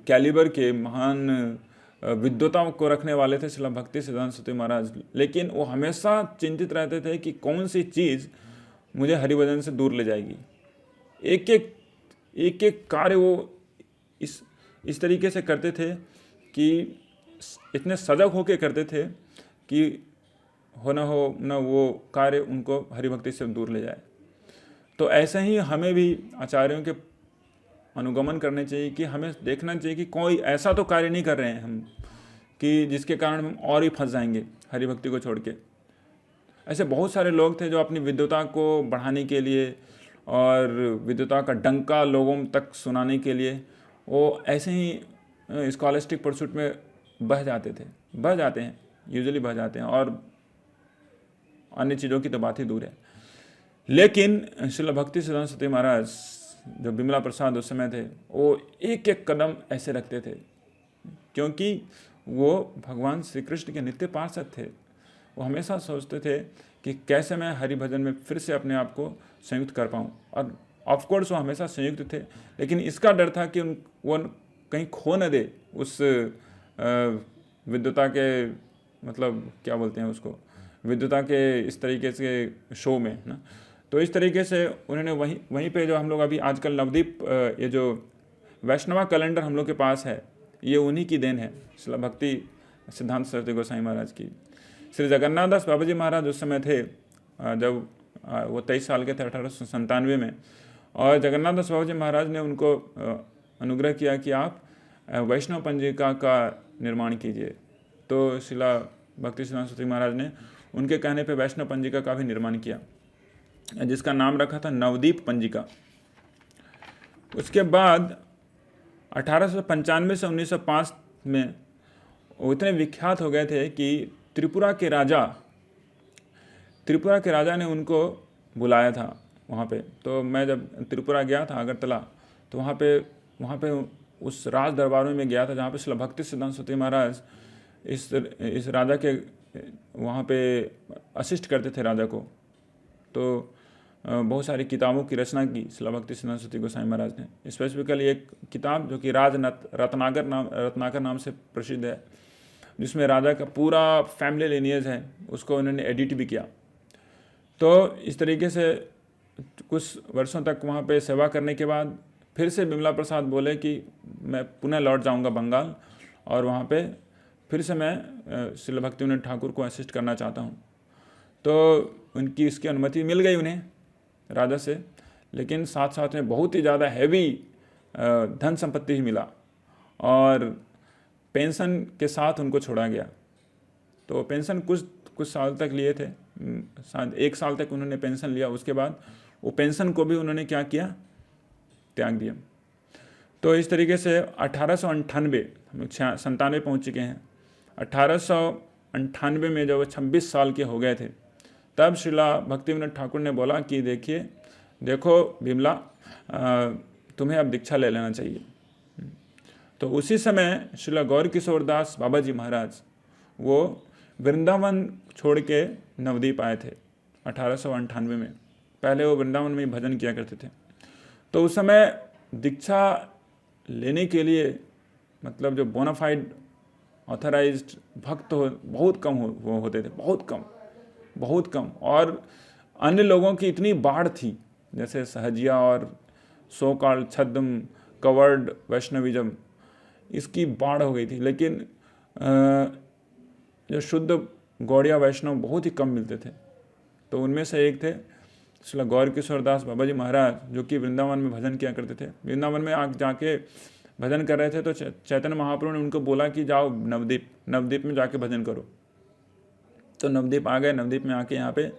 कैलिबर के महान विद्वता को रखने वाले थे शिला भक्ति सिद्धांत सरस्वती महाराज, लेकिन वो हमेशा चिंतित रहते थे कि कौन सी चीज़ मुझे हरिभजन से दूर ले जाएगी। एक एक कार्य वो इस तरीके से करते थे कि इतने सजग होके करते थे कि हो ना वो कार्य उनको हरिभक्ति से दूर ले जाए। तो ऐसे ही हमें भी आचार्यों के अनुगमन करने चाहिए कि हमें देखना चाहिए कि कोई ऐसा तो कार्य नहीं कर रहे हैं हम कि जिसके कारण हम और ही फंस जाएंगे हरिभक्ति को छोड़ के। ऐसे बहुत सारे लोग थे जो अपनी विद्वता को बढ़ाने के लिए और विद्वता का डंका लोगों तक सुनाने के लिए वो ऐसे ही स्कॉलस्टिक परसूट में बह जाते हैं, यूजुअली बह जाते हैं, और अन्य चीज़ों की तो बात ही दूर है। लेकिन शिला भक्ति सिद्धांत सरस्वती महाराज जो बिमला प्रसाद उस समय थे, वो एक एक कदम ऐसे रखते थे क्योंकि वो भगवान श्री कृष्ण के नित्य पार्षद थे। वो हमेशा सोचते थे कि कैसे मैं हरि भजन में फिर से अपने आप को संयुक्त कर पाऊँ। और ऑफकोर्स वो हमेशा संयुक्त थे, लेकिन इसका डर था कि वो कहीं खो न दे उस विद्वता के, मतलब क्या बोलते हैं उसको, विद्वता के इस तरीके से शो में ना। तो इस तरीके से उन्होंने वहीं पे जो हम लोग अभी आजकल नवदीप, ये जो वैष्णवा कैलेंडर हम लोग के पास है, ये उन्हीं की देन है, शिला भक्ति सिद्धांत सरस्वती गोस्वामी महाराज की। श्री जगन्नाथ दास बाबा जी महाराज उस समय थे जब वो 23 साल के थे 1897 में, और जगन्नाथ दास बाबा जी महाराज ने उनको अनुग्रह किया कि आप वैष्णव पंजिका का निर्माण कीजिए। तो शिला भक्ति सिद्धांत सरस्वती महाराज ने उनके कहने पे वैष्णव पंजिका का भी निर्माण किया, जिसका नाम रखा था नवदीप पंजिका। उसके बाद 1895 से 1905 में वो इतने विख्यात हो गए थे कि त्रिपुरा के राजा ने उनको बुलाया था वहाँ पे। तो मैं जब त्रिपुरा गया था, अगरतला, तो वहाँ पे उस राज दरबार में मैं गया था जहाँ पे श्रील भक्ति सिद्धांत सरस्वती महाराज इस राजा के वहाँ पे असिस्ट करते थे राजा को। तो बहुत सारी किताबों की रचना की श्रील भक्ति सिद्धांत सरस्वती गोसाई महाराज ने। स्पेसिफिकली एक किताब जो कि रत्नाकर नाम से प्रसिद्ध है, जिसमें राजा का पूरा फैमिली लिनियज है, उसको उन्होंने एडिट भी किया। तो इस तरीके से कुछ वर्षों तक वहाँ पे सेवा करने के बाद फिर से बिमला प्रसाद बोले कि मैं पुनः लौट जाऊँगा बंगाल और वहाँ पे फिर से मैं श्रील भक्तिविनोद ठाकुर को असिस्ट करना चाहता हूँ। तो उनकी इसकी अनुमति मिल गई उन्हें राजा से, लेकिन साथ साथ में बहुत ही ज़्यादा हैवी धन संपत्ति ही मिला और पेंशन के साथ उनको छोड़ा गया। तो पेंशन कुछ साल तक लिए थे, शायद 1 साल तक उन्होंने पेंशन लिया। उसके बाद वो पेंशन को भी उन्होंने क्या किया, त्याग दिया। तो इस तरीके से 1898 हम लोग 97 पहुँच चुके हैं। 1898 में जब वो 26 साल के हो गए थे, तब श्रीला भक्तिविनोद ठाकुर ने बोला कि देखो बिमला, तुम्हें अब दीक्षा ले लेना चाहिए। तो उसी समय श्रीला गौर किशोर दास बाबा जी महाराज वो वृंदावन छोड़ के नवद्वीप आए थे 1898 में। पहले वो वृंदावन में भजन किया करते थे। तो उस समय दीक्षा लेने के लिए मतलब जो बोनाफाइड ऑथराइज्ड भक्त बहुत कम होते थे, बहुत कम। और अन्य लोगों की इतनी बाढ़ थी, जैसे सहजिया और सोकाल छद्म कवर्ड वैष्णविज्म, इसकी बाढ़ हो गई थी। लेकिन जो शुद्ध गौड़िया वैष्णव बहुत ही कम मिलते थे। तो उनमें से एक थे श्रील गौर किशोर दास बाबा जी महाराज, जो कि वृंदावन में भजन किया करते थे। वृंदावन में जाके भजन कर रहे थे, तो चैतन्य महाप्रभु ने उनको बोला कि जाओ नवद्वीप में जाके भजन करो। तो नवद्वीप आ गए। नवद्वीप में आके यहाँ पे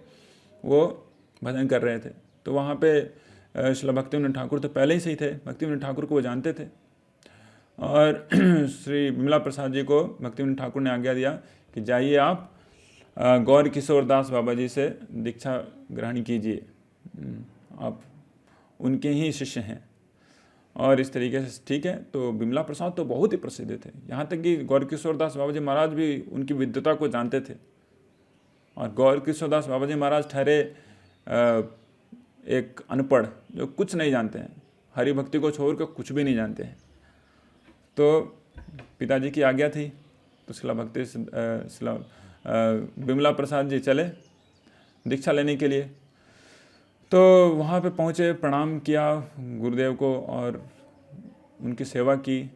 वो भजन कर रहे थे। तो वहाँ पे श्रील भक्तिविनोद ठाकुर तो पहले ही से ही थे, भक्तिविनोद ठाकुर को वो जानते थे। और श्री बिमला प्रसाद जी को भक्तिविनोद ठाकुर ने आज्ञा दिया कि जाइए आप गौर किशोर दास बाबा जी से दीक्षा ग्रहण कीजिए, आप उनके ही शिष्य हैं। और इस तरीके से ठीक है। तो बिमला प्रसाद तो बहुत ही प्रसिद्ध थे, यहाँ तक कि गौर किशोर दास बाबा जी महाराज भी उनकी विद्वता को जानते थे। और गौर किशोर दास बाबा जी महाराज ठहरे एक अनपढ़ जो कुछ नहीं जानते हैं, हरि भक्ति को छोड़कर कुछ भी नहीं जानते हैं। तो पिताजी की आज्ञा थी, तो श्रील बिमला प्रसाद जी चले दीक्षा लेने के लिए। तो वहाँ पे पहुँचे, प्रणाम किया गुरुदेव को और उनकी सेवा की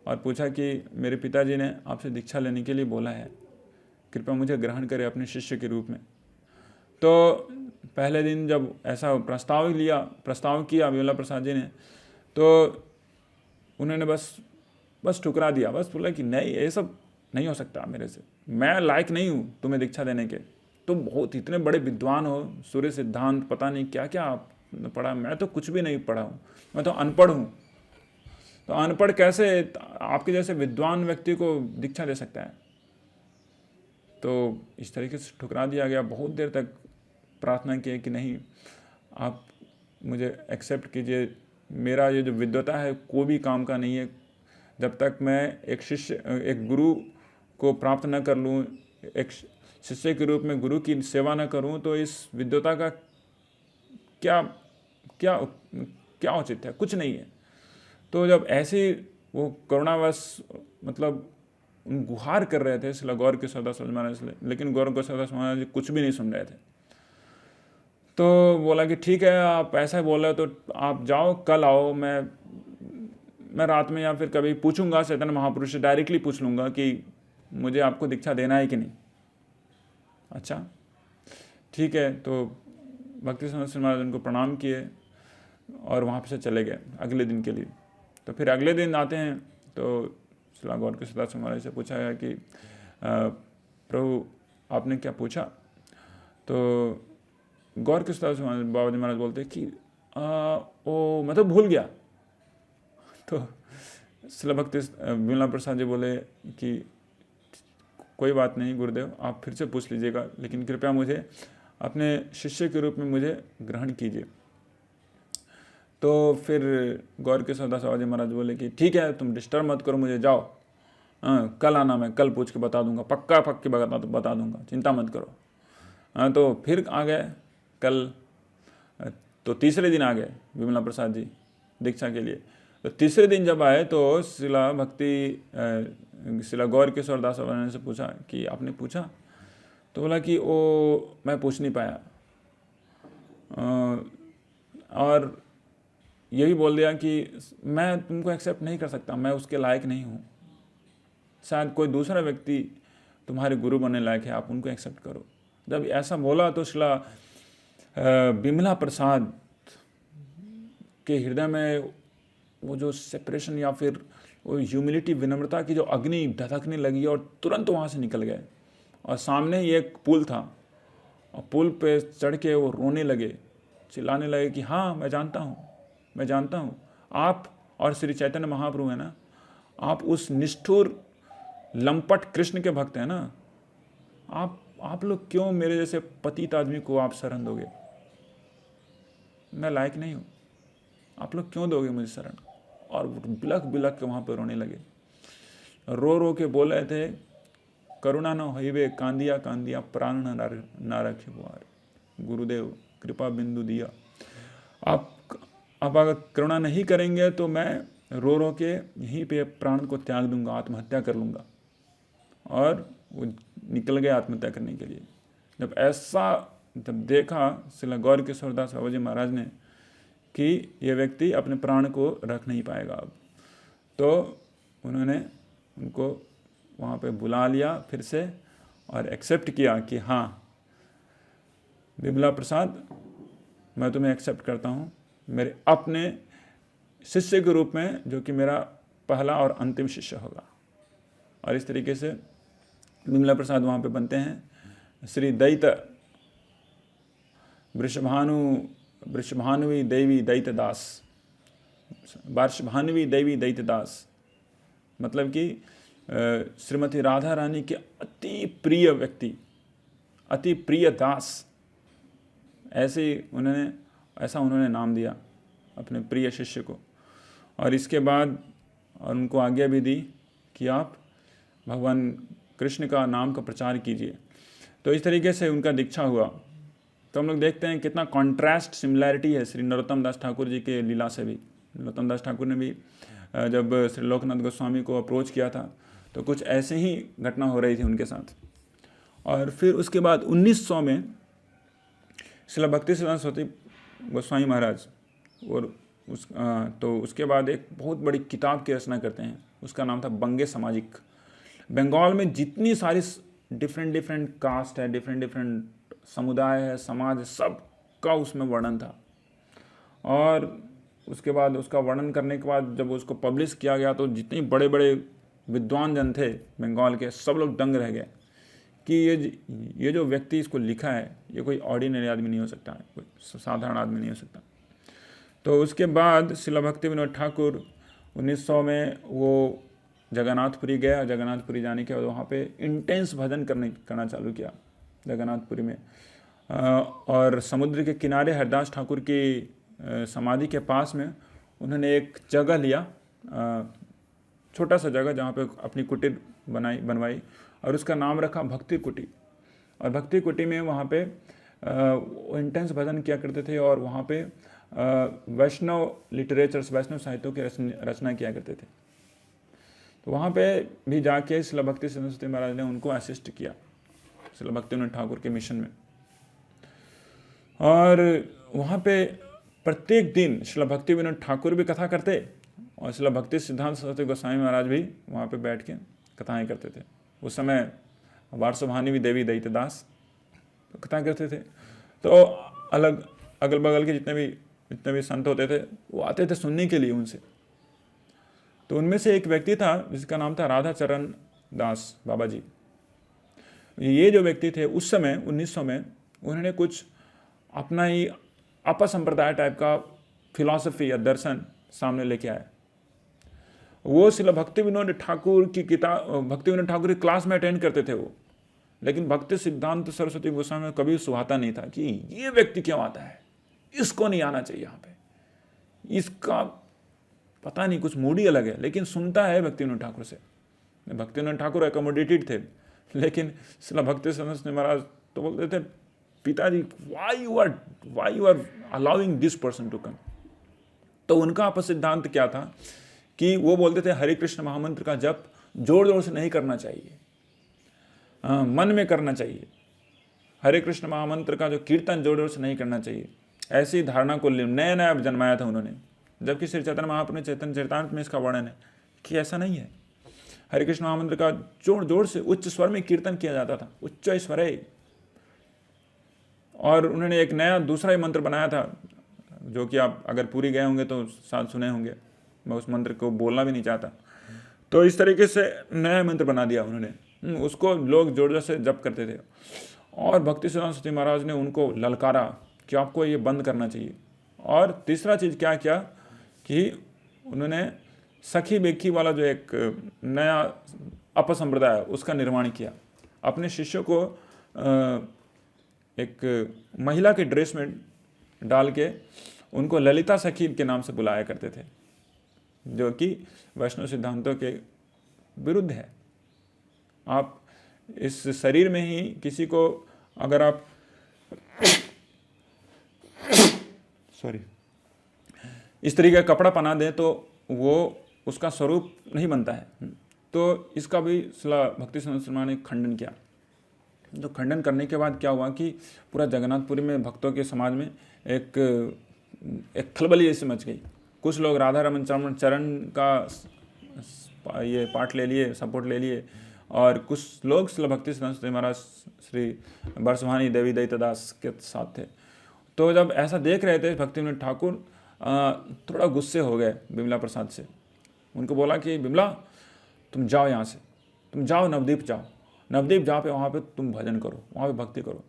और पूछा कि मेरे पिताजी ने आपसे दीक्षा लेने के लिए बोला है, कृपया मुझे ग्रहण करें अपने शिष्य के रूप में। तो पहले दिन जब ऐसा प्रस्ताव किया बिमला प्रसाद जी ने, तो उन्होंने बस ठुकरा दिया। बस बोला कि नहीं, ये सब नहीं हो सकता मेरे से, मैं लायक नहीं हूँ तुम्हें दीक्षा देने के। तुम बहुत इतने बड़े विद्वान हो, सूर्य सिद्धांत पता नहीं क्या क्या आपने पढ़ा, मैं तो कुछ भी नहीं पढ़ा हूँ, मैं तो अनपढ़ हूँ। तो अनपढ़ कैसे आपके जैसे विद्वान व्यक्ति को दीक्षा दे सकता है। तो इस तरीके से ठुकरा दिया गया। बहुत देर तक प्रार्थना की कि नहीं, आप मुझे एक्सेप्ट कीजिए, मेरा ये जो विद्वता है कोई भी काम का नहीं है। जब तक मैं एक गुरु को प्राप्त न कर लूँ, एक शिष्य के रूप में गुरु की सेवा न करूँ, तो इस विद्वता का क्या औचित्य है, कुछ नहीं है। तो जब ऐसे वो करुणावश मतलब गुहार कर रहे थे श्रील गौर किशोर दास महाराज, लेकिन गौर किशोर दास महाराज जी कुछ भी नहीं सुन रहे थे। तो बोला कि ठीक है, आप ऐसा बोल रहे हो तो आप जाओ, कल आओ, मैं रात में या फिर कभी पूछूंगा चैतन्य महापुरुष से, डायरेक्टली पूछ लूँगा कि मुझे आपको दीक्षा देना है कि नहीं। अच्छा ठीक है। तो भक्ति सिद्धांत महाराज उनको प्रणाम किए और वहाँ से चले गए अगले दिन के लिए। तो फिर अगले दिन आते हैं तो श्रील गौर किशोर दास महाराज से पूछा गया कि प्रभु आपने क्या पूछा। तो गौर किशोर दास बाबा जी महाराज बोलते कि ओ मैं तो भूल गया। तो श्रील भक्ति बिमला प्रसाद जी बोले कि कोई बात नहीं गुरुदेव, आप फिर से पूछ लीजिएगा, लेकिन कृपया मुझे अपने शिष्य के रूप में मुझे ग्रहण कीजिए। तो फिर गौर किशोर दास बाबा जी महाराज बोले कि ठीक है, तुम डिस्टर्ब मत करो मुझे, जाओ, हाँ कल आना, मैं कल पूछ के बता दूंगा, पक्का पक्की बता दूंगा, चिंता मत करो। हाँ, तो फिर आ गए कल, तो तीसरे दिन आ गए विमला प्रसाद जी दीक्षा के लिए। तो तीसरे दिन जब आए तो शिला गौर किशोर दास बाबा ने से पूछा कि आपने पूछा? तो बोला कि वो मैं पूछ नहीं पाया, और ये भी बोल दिया कि मैं तुमको एक्सेप्ट नहीं कर सकता, मैं उसके लायक नहीं हूँ, शायद कोई दूसरा व्यक्ति तुम्हारे गुरु बनने लायक है, आप उनको एक्सेप्ट करो। जब ऐसा बोला तो शिला विमला प्रसाद के हृदय में वो जो सेपरेशन या फिर वो ह्यूमिलिटी, विनम्रता की जो अग्नि धधकने लगी और तुरंत वहाँ से निकल गए। और सामने ही एक पुल था और पुल पे चढ़ के वो रोने लगे, चिल्लाने लगे कि हाँ मैं जानता हूँ आप और श्री चैतन्य महाप्रभु है ना, आप उस निष्ठुर लंपट कृष्ण के भक्त हैं ना, आप लोग क्यों मेरे जैसे पतित आदमी को आप शरण दोगे? मैं लायक नहीं हूँ, आप लोग क्यों दोगे मुझे शरण? और बिलख बिलख के वहाँ पर रोने लगे, रो के बोल रहे थे, करुणा न होइबे कांदिया कांदिया प्राण न रखे बुआर, गुरुदेव कृपा बिंदु दिया। आप अगर करुणा नहीं करेंगे तो मैं रो के यहीं पे प्राण को त्याग दूंगा, आत्महत्या कर लूँगा। और वो निकल गए आत्महत्या करने के लिए। जब देखा शिला गौर किशोर दास बाबा जी महाराज ने कि ये व्यक्ति अपने प्राण को रख नहीं पाएगा अब, तो उन्होंने उनको वहाँ पे बुला लिया फिर से और एक्सेप्ट किया कि हाँ विमला प्रसाद, मैं तुम्हें एक्सेप्ट करता हूँ मेरे अपने शिष्य के रूप में, जो कि मेरा पहला और अंतिम शिष्य होगा। और इस तरीके से विमला प्रसाद वहाँ पे बनते हैं श्री दैत वृषभानुवी देवी दैत दास, वर्षभानुवी देवी दैत दास, मतलब कि श्रीमती राधा रानी के अति प्रिय व्यक्ति, अति प्रिय दास, ऐसा उन्होंने नाम दिया अपने प्रिय शिष्य को। और इसके बाद और उनको आज्ञा भी दी कि आप भगवान कृष्ण का नाम का प्रचार कीजिए। तो इस तरीके से उनका दीक्षा हुआ। तो हम लोग देखते हैं कितना कॉन्ट्रास्ट सिमिलैरिटी है श्री नरोत्तम दास ठाकुर जी के लीला से भी। नरोत्तम दास ठाकुर ने भी जब श्री लोकनाथ गोस्वामी को अप्रोच किया था तो कुछ ऐसे ही घटना हो रही थी उनके साथ। और फिर उसके बाद 1900 में श्रील भक्ति सिद्धांत सरस्वती गोस्वामी महाराज और उसके बाद एक बहुत बड़ी किताब की रचना करते हैं, उसका नाम था बंगे सामाजिक। बंगाल में जितनी सारी डिफरेंट कास्ट है, डिफरेंट समुदाय है, समाज है, सब का उसमें वर्णन था। और उसके बाद उसका वर्णन करने के बाद जब उसको पब्लिश किया गया तो जितने बड़े बड़े विद्वान जन थे बंगाल के, सब लोग दंग रह गए कि ये जो व्यक्ति इसको लिखा है ये कोई ऑर्डिनरी आदमी नहीं हो सकता है, कोई साधारण आदमी नहीं हो सकता। तो उसके बाद शिला भक्ति विनोद ठाकुर 1900 में वो जगन्नाथपुरी गया। जगन्नाथपुरी जाने के बाद वहाँ पे इंटेंस भजन करना चालू किया जगन्नाथपुरी में। और समुद्र के किनारे हरदास ठाकुर की समाधि के पास में उन्होंने एक जगह लिया, छोटा सा जगह जहाँ पे अपनी कुटीर बनवाई और उसका नाम रखा भक्ति कुटी। और भक्ति कुटी में वहाँ पे इंटेंस भजन किया करते थे और वहाँ पे वैष्णव लिटरेचर्स, वैष्णव साहित्यों की रचना किया करते थे। तो वहाँ पे भी जाके शिला भक्ति सरस्वती महाराज ने उनको असिस्ट किया शिला भक्ति विनोद ठाकुर के मिशन में। और वहाँ पे प्रत्येक दिन शिला भक्ति विनोद ठाकुर भी कथा करते और शिला भक्ति सिद्धांत सरस्वती गोस्वामी महाराज भी वहाँ पे बैठ के कथाएँ करते थे। उस समय वार्षभानुवी देवी दैत दास कथा करते थे। तो अगल बगल के जितने भी संत होते थे वो आते थे सुनने के लिए उनसे। तो उनमें से एक व्यक्ति था जिसका नाम था राधा चरण दास बाबा जी। ये जो व्यक्ति थे उस समय 1900 में उन्होंने कुछ अपना ही अपसंप्रदाय टाइप का फिलॉसफी या दर्शन सामने लेके आए। वो शिला भक्ति विनोद ठाकुर की की क्लास में अटेंड करते थे वो, लेकिन भक्ति सिद्धांत सरस्वती गोस्वामी में कभी सुहाता नहीं था कि ये व्यक्ति क्यों आता है, इसको नहीं आना चाहिए यहाँ पे, इसका पता नहीं कुछ मूड ही अलग है, लेकिन सुनता है भक्तिविनोद ठाकुर से। भक्तिविनोद ठाकुर एकोमोडेटेड थे, लेकिन श्रील भक्ति सिद्धांत महाराज तो बोलते थे, पिताजी why you are allowing this person to come. तो उनका आपस सिद्धांत क्या था कि वो बोलते थे हरे कृष्ण महामंत्र का जप जोर जोर से नहीं करना चाहिए, मन में करना चाहिए। हरे कृष्ण महामंत्र का जो कीर्तन जोर जोर से नहीं करना चाहिए, ऐसी धारणा को नया नया जन्माया था उन्होंने। जबकि श्री चैतन्य महाप्रभु चैतन्य चरितामृत में इसका वर्णन है कि ऐसा नहीं है। हरे कृष्ण महामंत्र का जोर जोर से उच्च स्वर में कीर्तन किया जाता था, उच्च स्वर है। और उन्होंने एक नया दूसरा ही मंत्र बनाया था, जो कि आप अगर पूरी गए होंगे तो साथ सुने होंगे, मैं उस मंत्र को बोलना भी नहीं चाहता। तो इस तरीके से नया मंत्र बना दिया उन्होंने, उसको लोग जोर जोर से जप करते थे। और भक्ति सिद्धांत सरस्वती महाराज ने उनको ललकारा कि आपको ये बंद करना चाहिए। और तीसरा चीज़ क्या किया कि उन्होंने सखी बेखी वाला जो एक नया अपसंप्रदाय उसका निर्माण किया। अपने शिष्यों को एक महिला के ड्रेस में डाल के उनको ललिता सखी के नाम से बुलाया करते थे, जो कि वैष्णव सिद्धांतों के विरुद्ध है। आप इस शरीर में ही किसी को अगर आप इस तरीके का कपड़ा पहना दें तो वो उसका स्वरूप नहीं बनता है। तो इसका भी श्रील भक्ति सिद्धांत शर्मा ने खंडन किया। तो खंडन करने के बाद क्या हुआ कि पूरा जगन्नाथपुरी में भक्तों के समाज में एक खलबली जैसी मच गई। कुछ लोग राधा रमन चरण का ये पाठ ले लिए, सपोर्ट ले लिए, और कुछ लोग श्रील भक्ति सिद्धांत महाराज श्री बरसभानी देवी दैतदास के साथ थे। तो जब ऐसा देख रहे थे भक्तिविनोद ठाकुर थोड़ा गुस्से हो गए बिमला प्रसाद से। उनको बोला कि बिमला तुम जाओ यहाँ से, तुम जाओ नवद्वीप जाओ, नवद्वीप जाओ पे वहाँ पे तुम भजन करो, वहाँ पे भक्ति करो,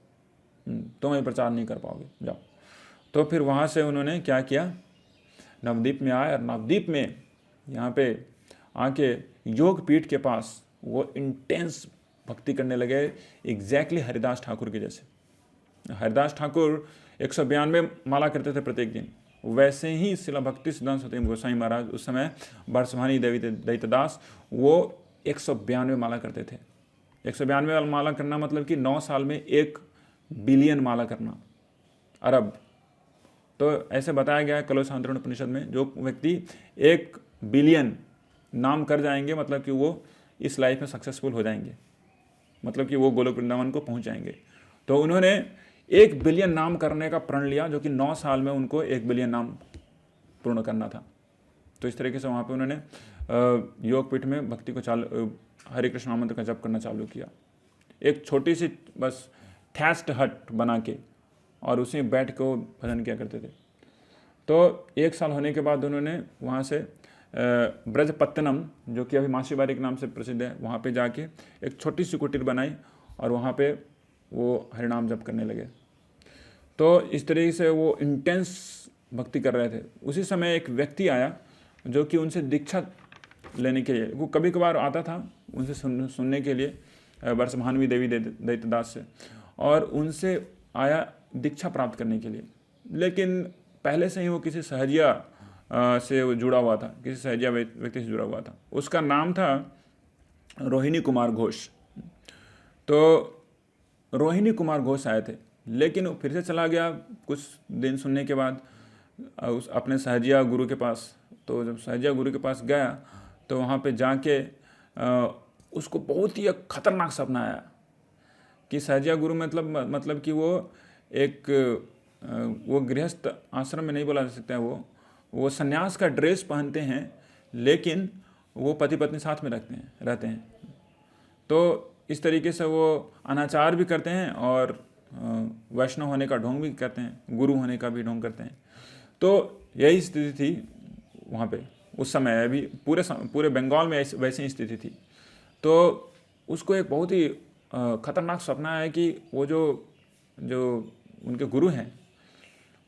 तुम ये प्रचार नहीं कर पाओगे, जाओ। तो फिर वहाँ से उन्होंने क्या किया, नवद्वीप में आए और नवद्वीप में यहाँ पे आके योग पीठ के पास वो इंटेंस भक्ति करने लगे, एग्जैक्टली हरिदास ठाकुर के जैसे। हरिदास ठाकुर 192 माला करते थे प्रत्येक दिन, वैसे ही श्रील भक्ति सिद्धांत सरस्वती गोसाई महाराज उस समय बरसभानी देवी दैतदास वो 192 माला करते थे। 192 माला करना मतलब कि 9 साल में 1 बिलियन माला करना, अरब। तो ऐसे बताया गया है कलोसांतरण उपनिषद में, जो व्यक्ति 1 बिलियन नाम कर जाएंगे मतलब कि वो इस लाइफ में सक्सेसफुल हो जाएंगे, मतलब कि वो गोलोक वृंदावन को पहुंच जाएंगे। तो उन्होंने 1 बिलियन नाम करने का प्रण लिया, जो कि 9 साल में उनको 1 बिलियन नाम पूर्ण करना था। तो इस तरीके से वहाँ पे उन्होंने योग पीठ में भक्ति को हरे कृष्ण मंत्र का जप करना चालू किया। एक छोटी सी बस थैस्ट हट बना के, और उसी में बैठ के वो भजन किया करते थे। तो 1 साल होने के बाद उन्होंने वहाँ से ब्रजपत्तनम, जो कि अभी मासीबारी के नाम से प्रसिद्ध है, वहाँ पे जाके एक छोटी सी कुटीर बनाई और वहाँ पे वो हरिनाम जप करने लगे। तो इस तरीके से वो इंटेंस भक्ति कर रहे थे। उसी समय एक व्यक्ति आया जो कि उनसे दीक्षा लेने के लिए, वो कभी कभार आता था उनसे सुनने के लिए, बरसभानवी देवी दैतदास से, और उनसे आया दीक्षा प्राप्त करने के लिए। लेकिन पहले से ही वो किसी सहजिया से वो जुड़ा हुआ था, किसी सहजिया व्यक्ति से जुड़ा हुआ था। उसका नाम था रोहिणी कुमार घोष। तो रोहिणी कुमार घोष आए थे, लेकिन वो फिर से चला गया कुछ दिन सुनने के बाद उस अपने सहजिया गुरु के पास। तो जब सहजिया गुरु के पास गया तो वहाँ पे जाके उसको बहुत ही खतरनाक सपना आया कि सहजिया गुरु मतलब कि वो गृहस्थ आश्रम में नहीं बोला जा सकता है, वो सन्यास का ड्रेस पहनते हैं, लेकिन वो पति पत्नी साथ में रहते हैं। तो इस तरीके से वो अनाचार भी करते हैं और वैष्णव होने का ढोंग भी करते हैं, गुरु होने का भी ढोंग करते हैं। तो यही स्थिति थी वहाँ पे उस समय। अभी पूरे बंगाल में वैसी ही स्थिति थी। तो उसको एक बहुत ही खतरनाक सपना है कि वो जो उनके गुरु हैं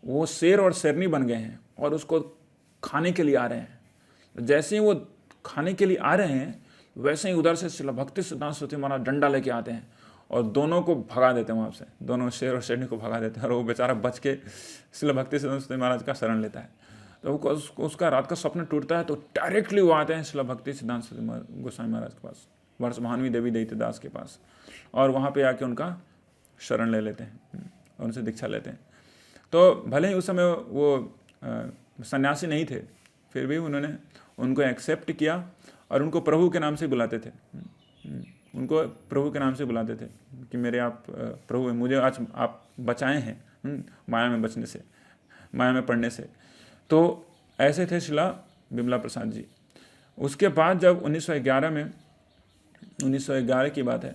वो शेर और शेरनी बन गए हैं और उसको खाने के लिए आ रहे हैं। जैसे ही वो खाने के लिए आ रहे हैं, वैसे ही उधर से श्रील भक्ति सिद्धांत सरस्वती महाराज डंडा लेके आते हैं और दोनों को भगा देते हैं वहाँ से, दोनों शेर और शेरनी को भगा देते हैं, और वो बेचारा बच के श्रील भक्ति सिद्धांत सरस्वती महाराज का शरण लेता है। तो उसका रात का स्वप्न टूटता है तो डायरेक्टली वो आते हैं शिला भक्ति सिद्धांत गोस्वामी महाराज के पास, वर्षभानवी देवी दैत्यदास के पास, और वहाँ पे आके उनका शरण ले लेते हैं, उनसे दीक्षा लेते हैं। तो भले ही उस समय वो सन्यासी नहीं थे, फिर भी उन्होंने उनको एक्सेप्ट किया और उनको प्रभु के नाम से बुलाते थे, उनको प्रभु के नाम से बुलाते थे कि मेरे आप प्रभु हैं, मुझे आज आप बचाए हैं माया में बचने से, माया में पड़ने से। तो ऐसे थे शिला बिमला प्रसाद जी। उसके बाद जब 1911 की बात है,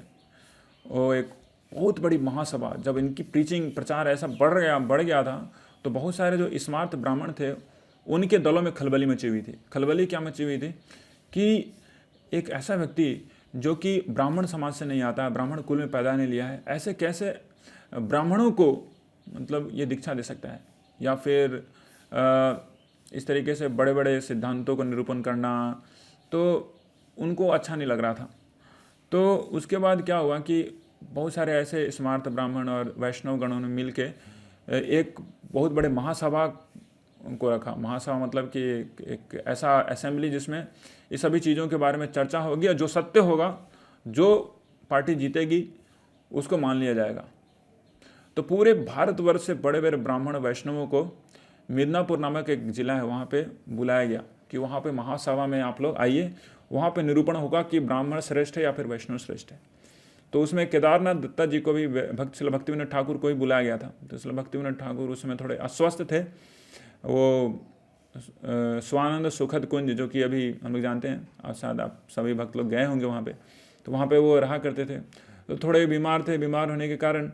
वो एक बहुत बड़ी महासभा, जब इनकी प्रीचिंग प्रचार ऐसा बढ़ गया था, तो बहुत सारे जो स्मार्ट ब्राह्मण थे उनके दलों में खलबली मची हुई थी। खलबली क्या मची हुई थी कि एक ऐसा व्यक्ति जो कि ब्राह्मण समाज से नहीं आता है, ब्राह्मण कुल में पैदा नहीं लिया है, ऐसे कैसे ब्राह्मणों को मतलब ये दीक्षा दे सकता है, या फिर इस तरीके से बड़े बड़े सिद्धांतों को निरूपण करना, तो उनको अच्छा नहीं लग रहा था। तो उसके बाद क्या हुआ कि बहुत सारे ऐसे स्मार्ट ब्राह्मण और वैष्णव गणों ने मिल के एक बहुत बड़े महासभा को रखा। महासभा मतलब कि एक ऐसा असेंबली जिसमें ये सभी चीज़ों के बारे में चर्चा होगी, और जो सत्य होगा, जो पार्टी जीतेगी उसको मान लिया जाएगा। तो पूरे भारतवर्ष से बड़े बड़े ब्राह्मण वैष्णवों को मिदनापुर नामक एक ज़िला है, वहाँ पे बुलाया गया कि वहाँ पे महासभा में आप लोग आइए, वहाँ पे निरूपण होगा कि ब्राह्मण श्रेष्ठ है या फिर वैष्णव श्रेष्ठ है। तो उसमें केदारनाथ दत्ता जी को भी श्रील भक्तिविनोद ठाकुर को भी बुलाया गया था। तो श्रील भक्तिविनोद ठाकुर उसमें थोड़े अस्वस्थ थे। वो स्वानंद सुखद कुंज, जो कि अभी हम लोग जानते हैं, और शायद आप सभी भक्त लोग गए होंगे वहाँ पे, तो वहाँ पे वो रहा करते थे। तो थोड़े बीमार थे, बीमार होने के कारण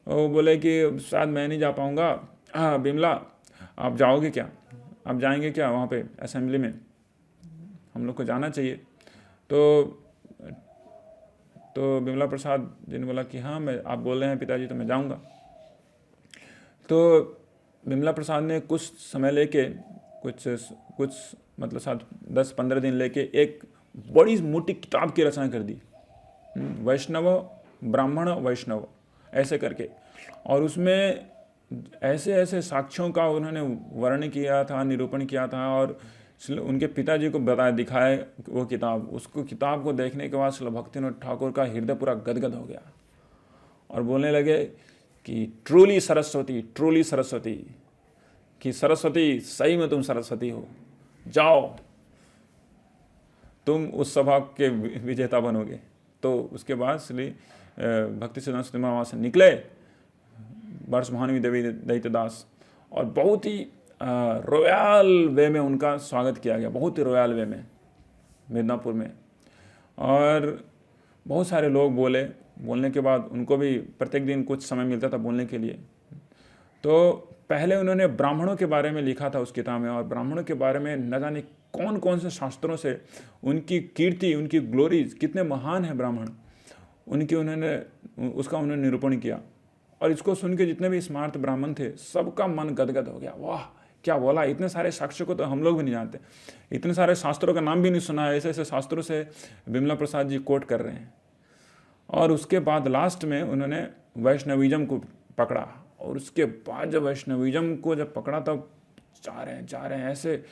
वो बोले कि शायद मैं नहीं जा पाऊँगा। बिमला आप जाओगे क्या, आप जाएंगे क्या वहाँ पे असेंबली में, हम लोग को जाना चाहिए। तो बिमला प्रसाद जी ने बोला कि हाँ, मैं, आप बोल रहे हैं पिताजी, तो मैं जाऊँगा। तो बिमला प्रसाद ने कुछ समय लेके कुछ मतलब साथ 10-15 दिन लेके एक बड़ी मोटी किताब की रचना कर दी, वैष्णव ब्राह्मण वैष्णव ऐसे करके, और उसमें ऐसे ऐसे साक्ष्यों का उन्होंने वर्णन किया था, निरूपण किया था, और उनके पिताजी को बताया, दिखाए वो किताब। उसको किताब को देखने के बाद श्रील भक्तिविनोद ठाकुर का हृदय पूरा गदगद हो गया और बोलने लगे कि ट्रूली सरस्वती, कि सरस्वती सही में तुम सरस्वती हो, जाओ तुम उस सभा के विजेता बनोगे। तो उसके बाद श्री भक्ति सिद्धांत सरस्वती वहाँ से निकले, वर्षभानवी देवी दैत्यदास, और बहुत ही रॉयल वे में उनका स्वागत किया गया, बहुत ही रॉयल वे में मिदनापुर में। और बहुत सारे लोग बोलने के बाद उनको भी प्रत्येक दिन कुछ समय मिलता था बोलने के लिए। तो पहले उन्होंने ब्राह्मणों के बारे में लिखा था उस किताब में, और ब्राह्मणों के बारे में न जाने कौन कौन से शास्त्रों से उनकी कीर्ति, उनकी ग्लोरीज, कितने महान हैं ब्राह्मण, उसका उन्होंने निरूपण किया। और इसको सुन के जितने भी स्मार्ट ब्राह्मण थे, सबका मन गदगद हो गया। वाह, क्या बोला, इतने सारे साक्ष्यों को तो हम लोग भी नहीं जानते, इतने सारे शास्त्रों का नाम भी नहीं सुना है, ऐसे ऐसे शास्त्रों से बिमला प्रसाद जी कोट कर रहे हैं। और उसके बाद लास्ट में उन्होंने वैष्णविज्म को पकड़ा, और उसके बाद जब वैष्णविज्म को जब पकड़ा तब जा रहे हैं ऐसे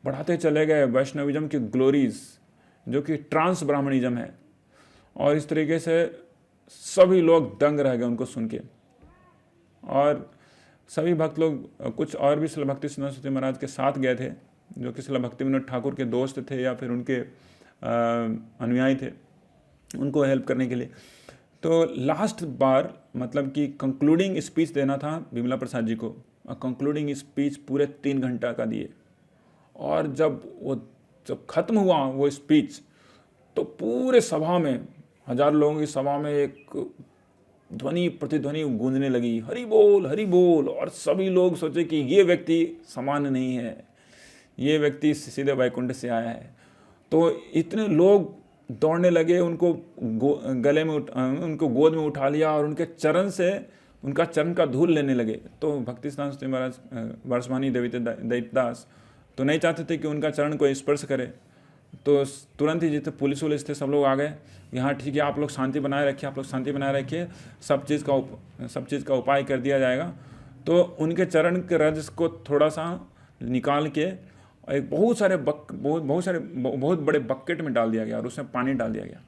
बढ़ाते चले गए वैष्णविज्म की ग्लोरीज, जो कि ट्रांस ब्राह्मणिज्म है। और इस तरीके से सभी लोग दंग रह गए उनको सुन के। और सभी भक्त लोग, कुछ और भी श्रील भक्ति सिद्धांत सरस्वती महाराज के साथ गए थे, जो कि श्रील भक्तिविनोद ठाकुर के दोस्त थे या फिर उनके अनुयायी थे, उनको हेल्प करने के लिए। तो लास्ट बार मतलब कि कंक्लूडिंग स्पीच देना था बिमला प्रसाद जी को, और कंक्लूडिंग स्पीच पूरे 3 घंटा का दिए। और जब खत्म हुआ वो स्पीच, तो पूरे सभा में, 1000 लोगों की सभा में एक ध्वनि प्रतिध्वनि गूंजने लगी, हरि बोल। और सभी लोग सोचे कि ये व्यक्ति सामान्य नहीं है, ये व्यक्ति सीधे वैकुंठ से आया है। तो इतने लोग दौड़ने लगे, उनको गले में उनको गोद में उठा लिया और उनके उनका चरण का धूल लेने लगे। तो भक्ति सिद्धांत सरस्वती महाराज, वर्षभानवी देवी दैत्यदास तो नहीं चाहते थे कि उनका चरण को स्पर्श करे। तो तुरंत ही जितने पुलिस थे सब लोग आ गए, यहाँ ठीक है, आप लोग शांति बनाए रखिए, सब चीज़ का उपाय कर दिया जाएगा। तो उनके चरण के रज को थोड़ा सा निकाल के एक बहुत बहुत बड़े बकेट में डाल दिया गया और उसमें पानी डाल दिया गया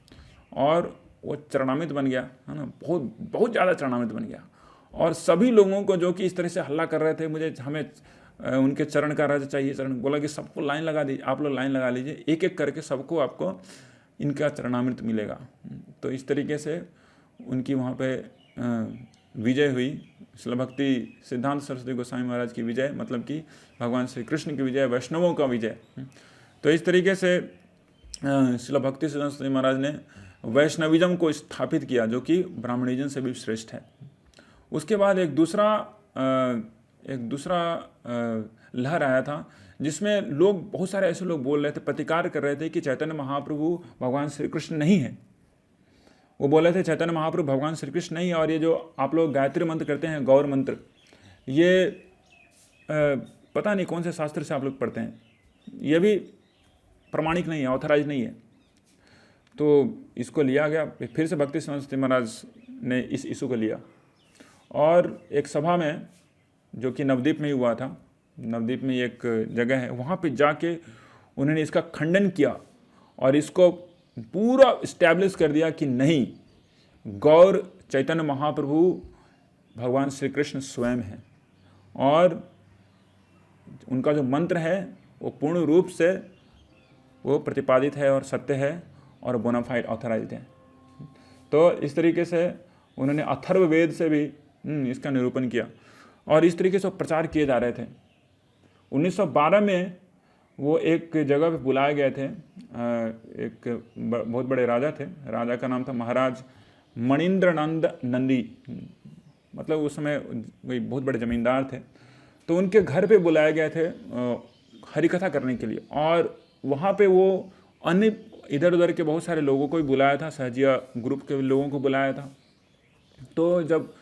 और वो चरणामृत बन गया, है ना, बहुत बहुत ज़्यादा चरणामृत बन गया। और सभी लोगों को जो कि इस तरह से हल्ला कर रहे थे, हमें उनके चरण का रज चाहिए, चरण, बोला कि सबको लाइन लगा दीजिए, आप लोग लाइन लगा लीजिए, एक एक करके सबको आपको इनका चरणामृत मिलेगा। तो इस तरीके से उनकी वहाँ पे विजय हुई। श्रील भक्ति सिद्धांत सरस्वती गोस्वामी महाराज की विजय, मतलब कि भगवान श्री कृष्ण की विजय, वैष्णवों का विजय। तो इस तरीके से श्रील भक्ति सिद्धांत सरस्वती महाराज ने वैष्णविज्म को स्थापित किया, जो कि ब्राह्मणिज्म से भी श्रेष्ठ है। उसके बाद एक दूसरा लहर आया था, जिसमें लोग, बहुत सारे ऐसे लोग बोल रहे थे, प्रतिकार कर रहे थे कि चैतन्य महाप्रभु भगवान श्री कृष्ण नहीं है। वो बोल रहे थे चैतन्य महाप्रभु भगवान श्री कृष्ण नहीं है, और ये जो आप लोग गायत्री मंत्र करते हैं, गौर मंत्र, ये पता नहीं कौन से शास्त्र से आप लोग पढ़ते हैं, ये भी प्रमाणिक नहीं है, ऑथराइज नहीं है। तो इसको लिया गया, फिर से भक्ति सरस्वती महाराज ने इस इशू को लिया और एक सभा में, जो कि नवद्वीप में ही हुआ था, नवद्वीप में एक जगह है, वहाँ पे जाके उन्होंने इसका खंडन किया और इसको पूरा इस्टेब्लिश कर दिया कि नहीं, गौर चैतन्य महाप्रभु भगवान श्री कृष्ण स्वयं हैं और उनका जो मंत्र है वो पूर्ण रूप से वो प्रतिपादित है और सत्य है और बोनाफाइड ऑथराइज्ड है। तो इस तरीके से उन्होंने अथर्ववेद से भी इसका निरूपण किया और इस तरीके से प्रचार किए जा रहे थे। 1912 में वो एक जगह पे बुलाए गए थे, एक बहुत बड़े राजा थे, राजा का नाम था महाराज मणिंद्रनंद नंदी, मतलब उस समय वही बहुत बड़े जमींदार थे। तो उनके घर पे बुलाए गए थे हरिकथा करने के लिए, और वहाँ पे वो अन्य इधर उधर के बहुत सारे लोगों को भी बुलाया था, सहजिया ग्रुप के लोगों को बुलाया था। तो जब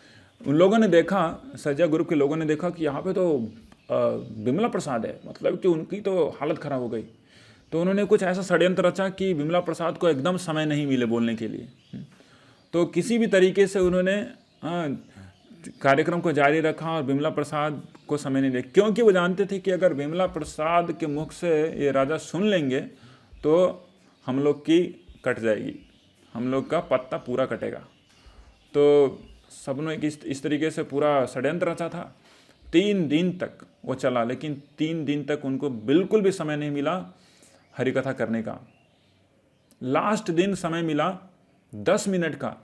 उन लोगों ने देखा, सहजिया ग्रुप के लोगों ने देखा कि यहाँ पे तो विमला प्रसाद है, मतलब कि उनकी तो हालत ख़राब हो गई। तो उन्होंने कुछ ऐसा षड्यंत्र रचा कि विमला प्रसाद को एकदम समय नहीं मिले बोलने के लिए। तो किसी भी तरीके से उन्होंने कार्यक्रम को जारी रखा और विमला प्रसाद को समय नहीं दे, क्योंकि वो जानते थे कि अगर विमला प्रसाद के मुख से ये राजा सुन लेंगे तो हम लोग की कट जाएगी, हम लोग का पत्ता पूरा कटेगा। तो सबने इस तरीके से पूरा षड्यंत्र रचा था। 3 दिन तक वो चला, लेकिन 3 दिन तक उनको बिल्कुल भी समय नहीं मिला हरिकथा करने का। लास्ट दिन समय मिला 10 मिनट का,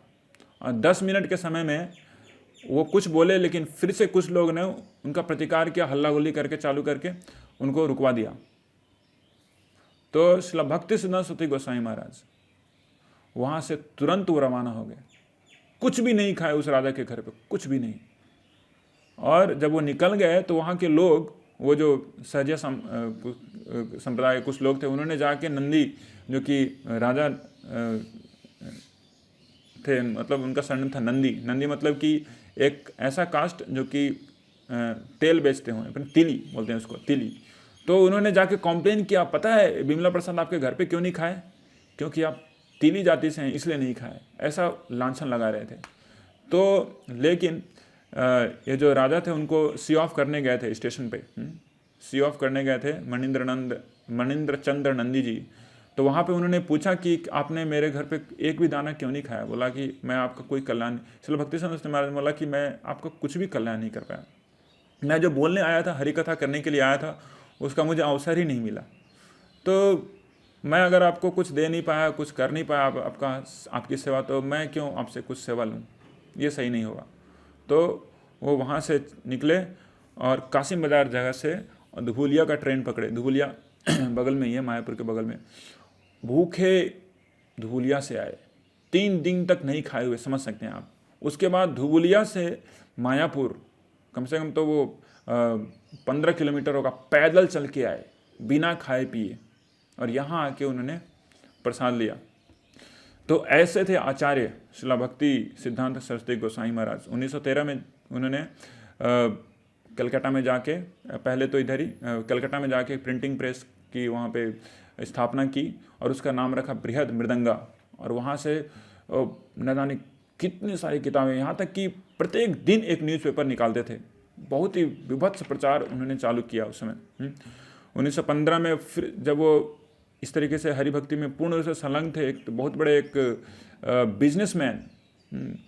और 10 मिनट के समय में वो कुछ बोले, लेकिन फिर से कुछ लोग ने उनका प्रतिकार किया, हल्ला गुल्ली करके चालू करके उनको रुकवा दिया। तो श्रील भक्ति सिद्धांत सरस्वती गोस्वामी महाराज वहाँ से तुरंत वो रवाना हो गए, कुछ भी नहीं खाए उस राजा के घर पे, कुछ भी नहीं। और जब वो निकल गए तो वहाँ के लोग, वो जो सहजिया संप्रदाय कुछ लोग थे, उन्होंने जाके नंदी, जो कि राजा थे, मतलब उनका सरनेम था नंदी, नंदी मतलब कि एक ऐसा कास्ट जो कि तेल बेचते हों, अपन तिली बोलते हैं उसको, तिली। तो उन्होंने जाके कॉम्प्लेन किया, पता है विमला प्रसाद आपके घर पे क्यों नहीं खाए, क्योंकि आप तिली जाति से हैं इसलिए नहीं खाए, ऐसा लांछन लगा रहे थे। तो लेकिन ये जो राजा थे उनको सी ऑफ करने गए थे स्टेशन पे, सी ऑफ करने गए थे मणिंद्र चंद्र नंदी जी। तो वहाँ पे उन्होंने पूछा कि आपने मेरे घर पे एक भी दाना क्यों नहीं खाया। बोला कि मैं आपका कोई कल्याण, श्रील भक्ति सरस्वती महाराज ने बोला कि मैं आपका कुछ भी कल्याण नहीं कर पाया, मैं जो बोलने आया था, हरिकथा करने के लिए आया था, उसका मुझे अवसर ही नहीं मिला। तो मैं अगर आपको कुछ दे नहीं पाया, कुछ कर नहीं पाया आपकी सेवा, तो मैं क्यों आपसे कुछ सेवा लूँ, ये सही नहीं होगा। तो वो वहाँ से निकले और कासिम बाजार जगह से धुबुलिया का ट्रेन पकड़े। धुबुलिया बगल में ही है, मायापुर के बगल में। भूखे धुबुलिया से आए, 3 दिन तक नहीं खाए हुए, समझ सकते हैं आप। उसके बाद धुबुलिया से मायापुर कम से कम तो वो 15 किलोमीटर होगा, पैदल चल के आए बिना खाए पिए, और यहाँ आके उन्होंने प्रसाद लिया। तो ऐसे थे आचार्य श्रील भक्ति सिद्धांत सरस्वती गोस्वामी महाराज। 1913 में उन्होंने कलकत्ता में जाके, पहले तो इधर ही कलकत्ता में जाके प्रिंटिंग प्रेस की वहाँ पे स्थापना की और उसका नाम रखा बृहद मृदंगा। और वहाँ से न जाने कितनी सारी किताबें, यहाँ तक कि प्रत्येक दिन एक न्यूज़पेपर निकालते थे बहुत ही विभत्स प्रचार उन्होंने चालू किया उस समय। 1915 में फिर जब वो इस तरीके से हरिभक्ति में पूर्ण रूप से संलग्न थे, एक तो बहुत बड़े एक बिजनेसमैन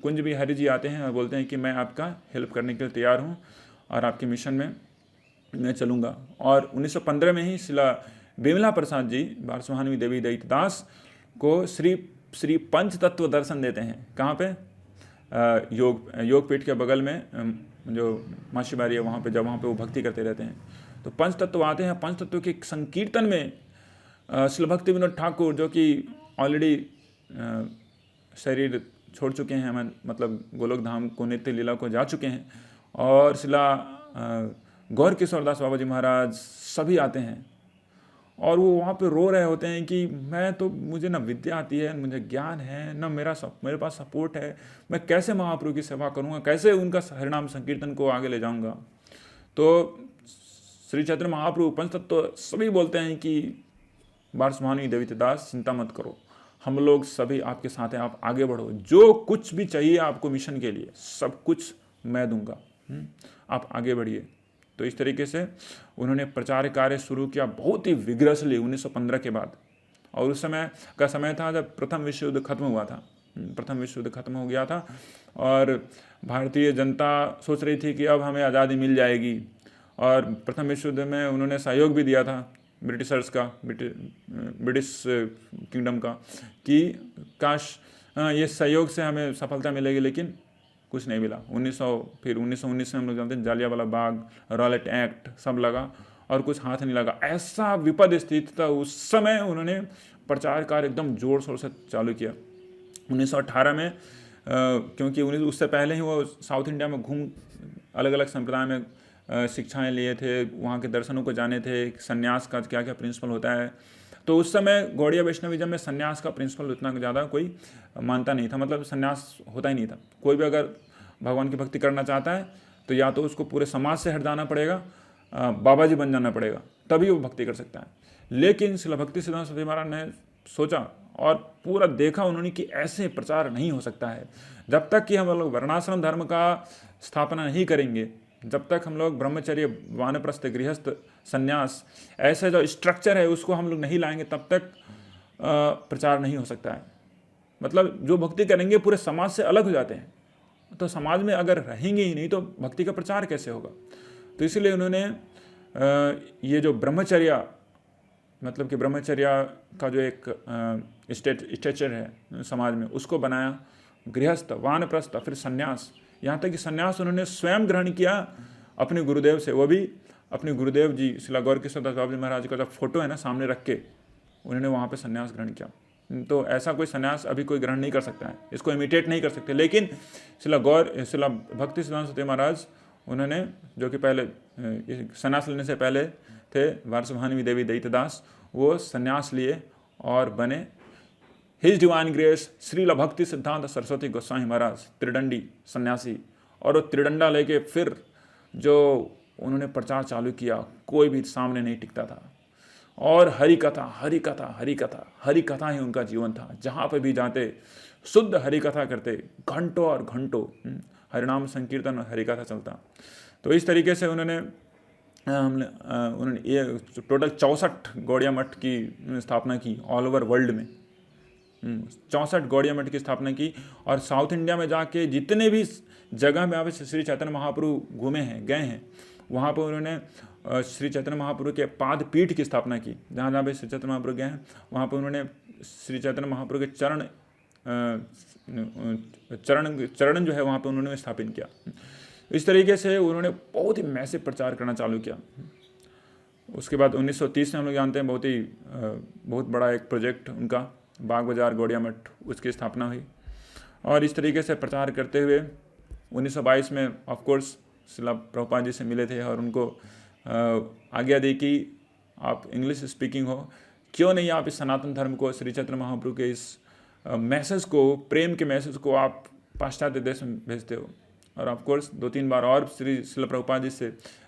कुंज बिहारी जी आते हैं और बोलते हैं कि मैं आपका हेल्प करने के लिए तैयार हूँ और आपके मिशन में मैं चलूँगा। और 1915 में ही शिला बिमला प्रसाद जी बारसुहानी देवी दैतदास को श्री पंच तत्व दर्शन देते हैं। कहाँ पे? योगपीठ के बगल में जो माँ शिवारी है वहाँ पे, जब वहाँ पे वो भक्ति करते रहते हैं तो पंच तत्व आते हैं। पंच तत्व के संकीर्तन में श्री भक्ति विनोद ठाकुर जो कि ऑलरेडी शरीर छोड़ चुके हैं, मतलब गोलोक धाम को नित्य लीला को जा चुके हैं, और शिला गौर किशोर दास बाबा जी महाराज सभी आते हैं और वो वहाँ पे रो रहे होते हैं कि मैं तो, मुझे ना विद्या आती है, मुझे ज्ञान है, ना मेरे पास सपोर्ट है, मैं कैसे महाप्रभु की सेवा करूँगा, कैसे उनका हरिनाम संकीर्तन को आगे ले जाऊँगा। तो श्री चैतन्य महाप्रभु पंचतत्व सभी बोलते हैं कि बारसुहानी देवी दैतदास चिंता मत करो, हम लोग सभी आपके साथ हैं, आप आगे बढ़ो, जो कुछ भी चाहिए आपको मिशन के लिए सब कुछ मैं दूंगा, आप आगे बढ़िए। तो इस तरीके से उन्होंने प्रचार कार्य शुरू किया बहुत ही विग्रसली 1915 के बाद। और उस समय का समय था जब प्रथम विश्व युद्ध खत्म हुआ था, प्रथम विश्व युद्ध खत्म हो गया था और भारतीय जनता सोच रही थी कि अब हमें आज़ादी मिल जाएगी। और प्रथम विश्व युद्ध में उन्होंने सहयोग भी दिया था ब्रिटिशर्स का, ब्रिटिश किंगडम का, कि काश ये सहयोग से हमें सफलता मिलेगी, लेकिन कुछ नहीं मिला। 1919 में हम लोग जानते हैं जालियांवाला बाग, रॉलेट एक्ट सब लगा और कुछ हाथ नहीं लगा। ऐसा विपद स्थिति था उस समय। उन्होंने प्रचार कार्य एकदम जोर शोर से चालू किया 1918 में, क्योंकि उससे पहले ही वो साउथ इंडिया में घूम अलग अलग संप्रदाय में शिक्षाएं लिए थे, वहाँ के दर्शनों को जाने थे, सन्यास का क्या क्या प्रिंसिपल होता है। तो उस समय गौड़िया वैष्णविज्म में सन्यास का प्रिंसिपल उतना ज़्यादा कोई मानता नहीं था, मतलब सन्यास होता ही नहीं था। कोई भी अगर भगवान की भक्ति करना चाहता है तो या तो उसको पूरे समाज से हट जाना पड़ेगा, बाबा जी बन जाना पड़ेगा, तभी वो भक्ति कर सकता है। लेकिन शिला भक्ति सिद्धांत सरस्वती महाराज ने सोचा और पूरा देखा उन्होंने कि ऐसे प्रचार नहीं हो सकता है। जब तक कि हम लोग वर्णाश्रम धर्म का स्थापना नहीं करेंगे, जब तक हम लोग ब्रह्मचर्य, वानप्रस्थ, गृहस्थ, संन्यास ऐसा जो स्ट्रक्चर है उसको हम लोग नहीं लाएंगे, तब तक प्रचार नहीं हो सकता है। मतलब जो भक्ति करेंगे पूरे समाज से अलग हो जाते हैं, तो समाज में अगर रहेंगे ही नहीं तो भक्ति का प्रचार कैसे होगा। तो इसलिए उन्होंने ये जो ब्रह्मचर्य, मतलब कि ब्रह्मचर्य का जो एक स्ट्रक्चर है समाज में, उसको बनाया। गृहस्थ, वानप्रस्थ, फिर संन्यास, यहाँ तक कि संन्यास उन्होंने स्वयं ग्रहण किया अपने गुरुदेव से। वो भी अपने गुरुदेव जी शिला गौर किशोर दास बाबा जी महाराज का जब फोटो है ना सामने रख के, उन्होंने वहाँ पे संन्यास ग्रहण किया। तो ऐसा कोई संन्यास अभी कोई ग्रहण नहीं कर सकता है, इसको इमिटेट नहीं कर सकते। लेकिन शिला भक्ति सिद्धांत सरस्वती महाराज, उन्होंने जो कि पहले संन्यास लेने से पहले थे बारसुहानी देवी दैतदास, वो संन्यास लिए और बने हिज डिवाइन ग्रेस श्रील भक्ति सिद्धांत सरस्वती गोस्वामी महाराज, त्रिदंडी सन्यासी। और वो त्रिदंडा लेके फिर जो उन्होंने प्रचार चालू किया, कोई भी सामने नहीं टिकता था। और हरि कथा, हरि कथा, हरि कथा, हरि कथा ही उनका जीवन था। जहाँ पे भी जाते शुद्ध हरि कथा करते, घंटों और घंटों हरिनाम संकीर्तन और हरि कथा चलता। तो इस तरीके से उन्होंने ये टोटल 64 गौड़िया मठ की स्थापना की ऑल ओवर वर्ल्ड में। 64 गौड़िया मठ की स्थापना की। और साउथ इंडिया में जाके जितने भी जगह में आप श्री चैतन्य महाप्रभु घूमे हैं, गए हैं, वहाँ पर उन्होंने श्री चैतन्य महाप्रभु के पाद पीठ की स्थापना की। जहाँ जहाँ पे श्री चैतन्य महाप्रभु गए हैं वहाँ पर उन्होंने श्री चैतन्य महाप्रभु के चरण जो है वहाँ पर उन्होंने स्थापित किया। इस तरीके से उन्होंने बहुत ही मैसिव प्रचार करना चालू किया। उसके बाद 1930 में हम लोग जानते हैं बहुत बड़ा एक प्रोजेक्ट उनका, बाग बाजार गौड़िया मठ, उसकी स्थापना हुई। और इस तरीके से प्रचार करते हुए 1922 में ऑफ कोर्स शिला प्रभुपाद जी से मिले थे और उनको आज्ञा दी कि आप इंग्लिश स्पीकिंग हो, क्यों नहीं आप इस सनातन धर्म को, श्री चैतन्य महाप्रभु के इस मैसेज को, प्रेम के मैसेज को आप पाश्चात्य देश में भेजते हो। और ऑफ कोर्स 2-3 बार और श्री शिला प्रभुपाद जी से,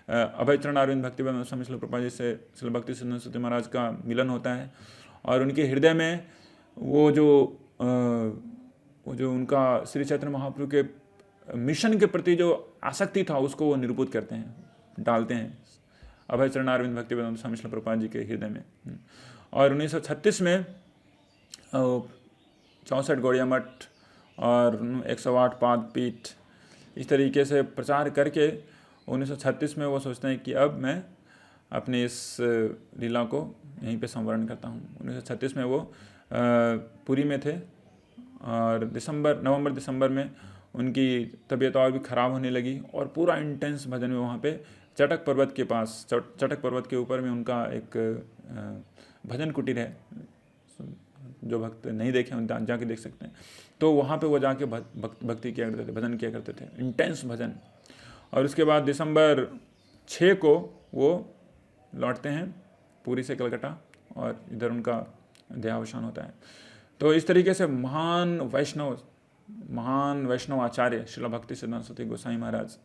अभय चरण अरविंद भक्तिवेदांत स्वामी शिला प्रभुपाद जी से शिला भक्ति सिद्धांत सरस्वती महाराज का मिलन होता है। और उनके हृदय में वो जो उनका श्री चैतन्य महाप्रभु के मिशन के प्रति जो आसक्ति था उसको वो निरूपित करते हैं, डालते हैं अभय चरणारविंद भक्ति वेदांत स्वामी श्रील प्रभुपाद जी के हृदय में। और 1936 में 64 गौड़िया मठ और 108 पाद पीठ इस तरीके से प्रचार करके 1936 में वो सोचते हैं कि अब मैं अपनी इस लीला को यहीं पे संवरण करता हूँ। 1936 में वो पुरी में थे और नवंबर दिसंबर में उनकी तबीयत और भी ख़राब होने लगी और पूरा इंटेंस भजन में वहाँ पे चटक पर्वत के पास, चटक पर्वत के ऊपर में उनका एक भजन कुटीर है, जो भक्त नहीं देखे उन जाके देख सकते हैं। तो वहाँ पे वो जाके भक्ति किया करते थे, भजन किया करते थे, इंटेंस भजन। और उसके बाद दिसंबर 6 को वो लौटते हैं पुरी से कलकत्ता और इधर उनका देहावसान होता है। तो इस तरीके से महान वैष्णव आचार्य श्रील भक्ति सिद्धांत सरस्वती गोसाई महाराज,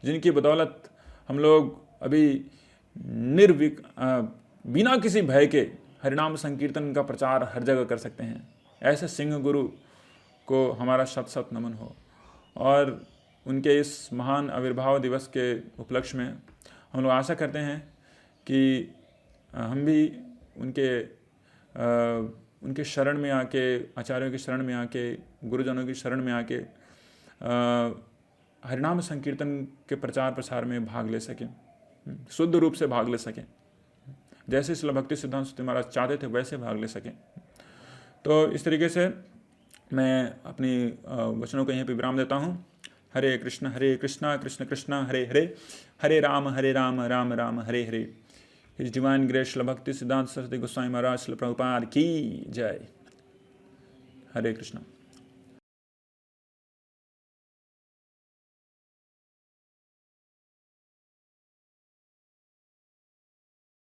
जिनकी बदौलत हम लोग अभी बिना किसी भय के हरिनाम संकीर्तन का प्रचार हर जगह कर सकते हैं, ऐसे सिंह गुरु को हमारा शत शत नमन हो। और उनके इस महान आविर्भाव दिवस के उपलक्ष्य में हम लोग आशा करते हैं कि हम भी उनके शरण में आके, आचार्यों की शरण में आके, गुरुजनों की शरण में आके हरिनाम संकीर्तन के प्रचार प्रसार में भाग ले सकें, शुद्ध रूप से भाग ले सकें, जैसे श्रील भक्ति सिद्धांत सरस्वती महाराज चाहते थे वैसे भाग ले सकें। तो इस तरीके से मैं अपनी वचनों को यहीं पे विराम देता हूँ। हरे कृष्ण कृष्ण कृष्ण हरे हरे, हरे Ram Ram Ram Hare Hare. His divine grace Srila भक्ति सिद्धांत सरस्वती गोस्वामी महाराज श्रील प्रभुपाद की जय। हरे कृष्ण।